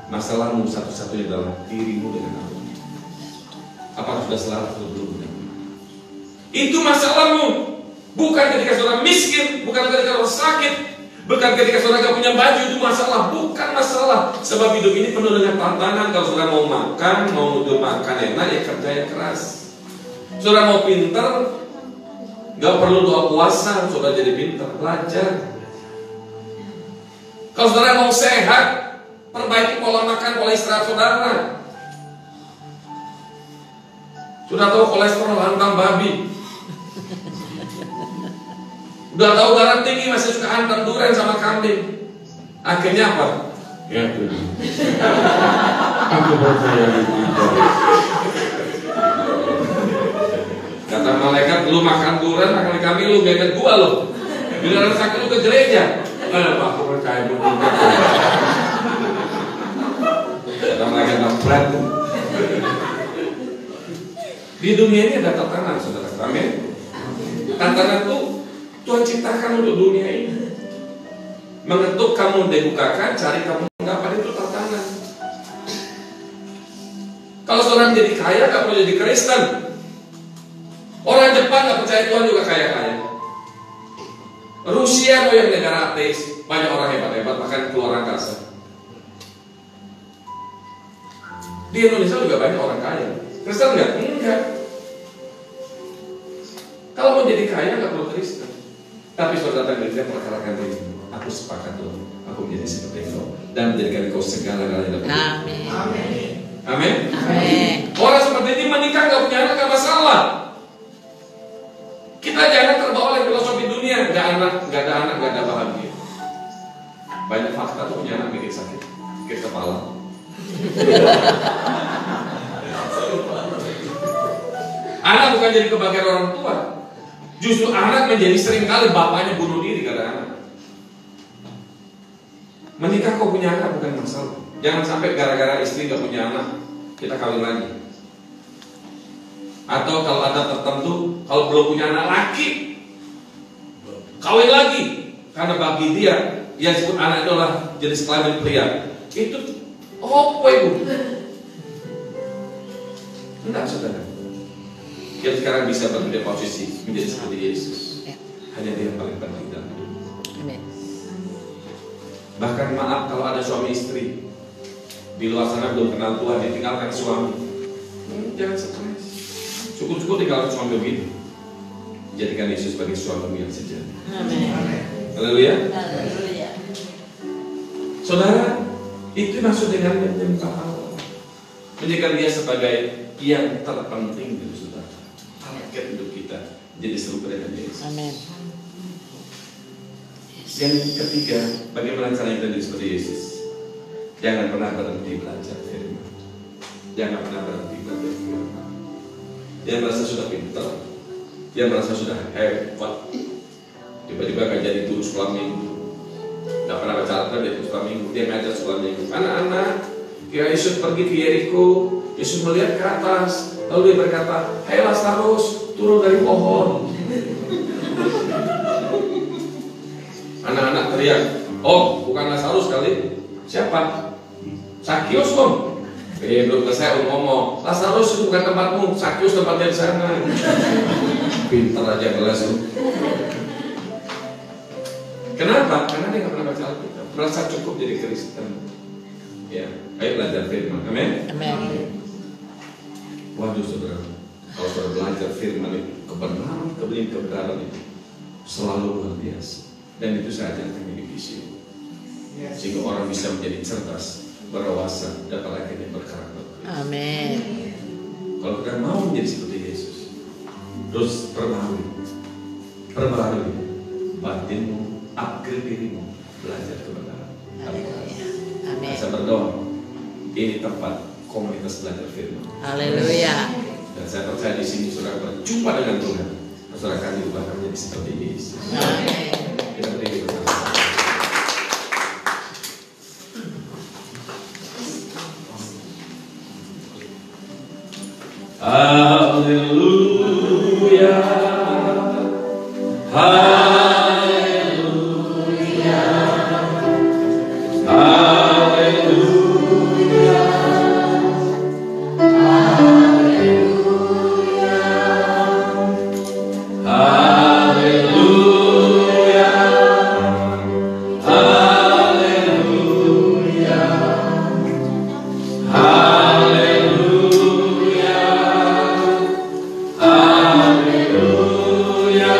A: masalahmu satu-satunya adalah dirimu dengan Allah. Apakah sudah selaras atau belum? Itu masalahmu. Bukan ketika saudara miskin, bukan ketika saudara sakit, bukan ketika saudara gak punya baju, itu masalah. Bukan masalah. Sebab hidup ini penuh dengan tantangan. Kalau saudara mau makan, mau nuduh makan enak, ya kerja yang keras. Saudara mau pintar, gak perlu doa puasa, saudara jadi pintar, belajar. Kalau saudara mau sehat, perbaiki pola makan, pola istirahat saudara. Sudah tahu kolesterol hantam babi, udah tahu darah tinggi, masih suka hantam durian sama kambing. Akhirnya apa? Ya Tuhan, aku percaya itu. Kata malaikat, lu makan durian, makan kambing, lu gak gua lo. Bila ada sakit lu ke gereja. Aku percaya itu. Kata malaikat, berat. Di dunia ini ada tantangan, saudara. Amin. Tantangan itu Tuhan ciptakan untuk dunia ini. Mengetuk kamu dibukakan, cari kamu mengapa, itu tantangan. Kalau saudara menjadi kaya, gak perlu jadi Kristen. Orang Jepang gak percaya Tuhan juga kaya-kaya. Rusia yang negara ateis, banyak orang hebat-hebat, bahkan keluar angkasa. Di Indonesia juga banyak orang kaya. Kristen enggak? Enggak. Kalau mau jadi kaya enggak perlu Kristen. Tapi saudara datang gereja perkarakan diri. Aku sepakat Tuhan, aku menjadi seperti engkau dan menjadikan engkau segala-galanya dalam hidup.
C: Amin.
A: Amin.
C: Amin.
A: Orang seperti ini menikah gak punya anak gak masalah. Kita jangan terbawa oleh filosofi dunia. Gak ada anak, gak ada bahagia. Banyak fakta tuh punya anak bikin sakit kepala. Anak bukan jadi kebahagiaan orang tua. Justru anak menjadi sering kali bapaknya bunuh diri karena anak. Menikah kok punya anak bukan masalah. Jangan sampai gara-gara istri gak punya anak kita kawin lagi. Atau kalau ada tertentu, kalau belum punya anak laki, kawin lagi. Karena bagi dia yang disebut anak itu adalah jenis kelamin pria. Itu apa itu? Enggak, saudara. Kita sekarang bisa berbeda posisi menjadi seperti Yesus. Hanya dia yang paling penting dalam hidup.
C: Amin.
A: Bahkan maaf kalau ada suami istri di luar sana belum kenal Tuhan, ditinggalkan suami. Jangan stres. Cukup-cukup tinggalkan suami begitu. Jadikan Yesus sebagai suami yang sejati.
C: Amin.
A: Haleluya.
C: Haleluya.
A: Saudara, itu maksud dengan menyembah Allah. Menjadikan dia sebagai yang terpenting di saudara. Target hidup kita jadi serupa dengan Yesus.
C: Amin.
A: Yang ketiga, bagaimana caranya kita jadi seperti Yesus? Jangan pernah berhenti belajar firman. Jangan pernah berhenti belajar firman. Yang merasa sudah pintar, yang merasa sudah hebat, tiba-tiba akan jadi guru sekolah minggu. Gak pernah baca Alkitab dari sekolah minggu, dia ngajar sekolah minggu. Anak-anak, kira Yesus pergi ke Yeriko, Yesus melihat ke atas, lalu dia berkata, "Hei Lazarus, turun dari pohon." Anak-anak teriak, "Oh, bukan Lazarus kali. Siapa? Sakius dong." Belum selesai ngomong, "Lazarus itu bukan tempatmu, Sakius tempatnya di sana." Pintar aja kelas itu. Kenapa? Karena dia nggak pernah baca Alkitab, merasa cukup jadi Kristen. Ya, ayo belajar firman. Amin.
C: Amin.
A: Waduh saudara, kalau saudara belajar firman itu, kebenaran itu selalu luar biasa. Dan itu saja yang memiliki sini. Sehingga orang bisa menjadi cerdas, berwawasan, dan apalagi berkarakter.
C: Amin.
A: Kalau kita mau menjadi seperti Yesus, terus perbarui batinmu, upgrade dirimu, belajar kebenaran.
C: Amin.
A: Saya berdoa, ini tempat komunitas belajar firman.
C: Haleluya.
A: Dan saya percaya di sini saudara berjumpa dengan Tuhan. Saudara akan diubahkan menjadi seperti Yesus.
C: Amin.
A: Kita berdiri bersama. Haleluya. Haleluya. Haleluya. Haleluya. Haleluya. Haleluya. Haleluya.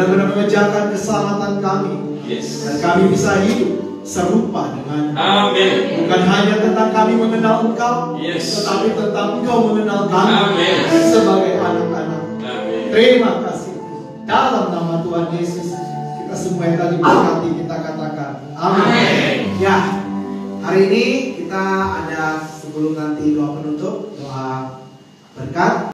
B: benar-benar mengerjakan keselamatan kami.
A: Yes.
B: Dan kami bisa hidup serupa dengan
A: Amin.
B: bukan hanya tentang kami mengenal Engkau,
A: Yes.
B: tetapi tentang Engkau mengenal kami
A: Amin.
B: sebagai anak-anak.
A: Amin.
B: Terima kasih. Dalam nama Tuhan Yesus, kita semua yang tadi berkati kita katakan amin. Ya, hari ini kita ada sebelum nanti doa penutup, doa berkat.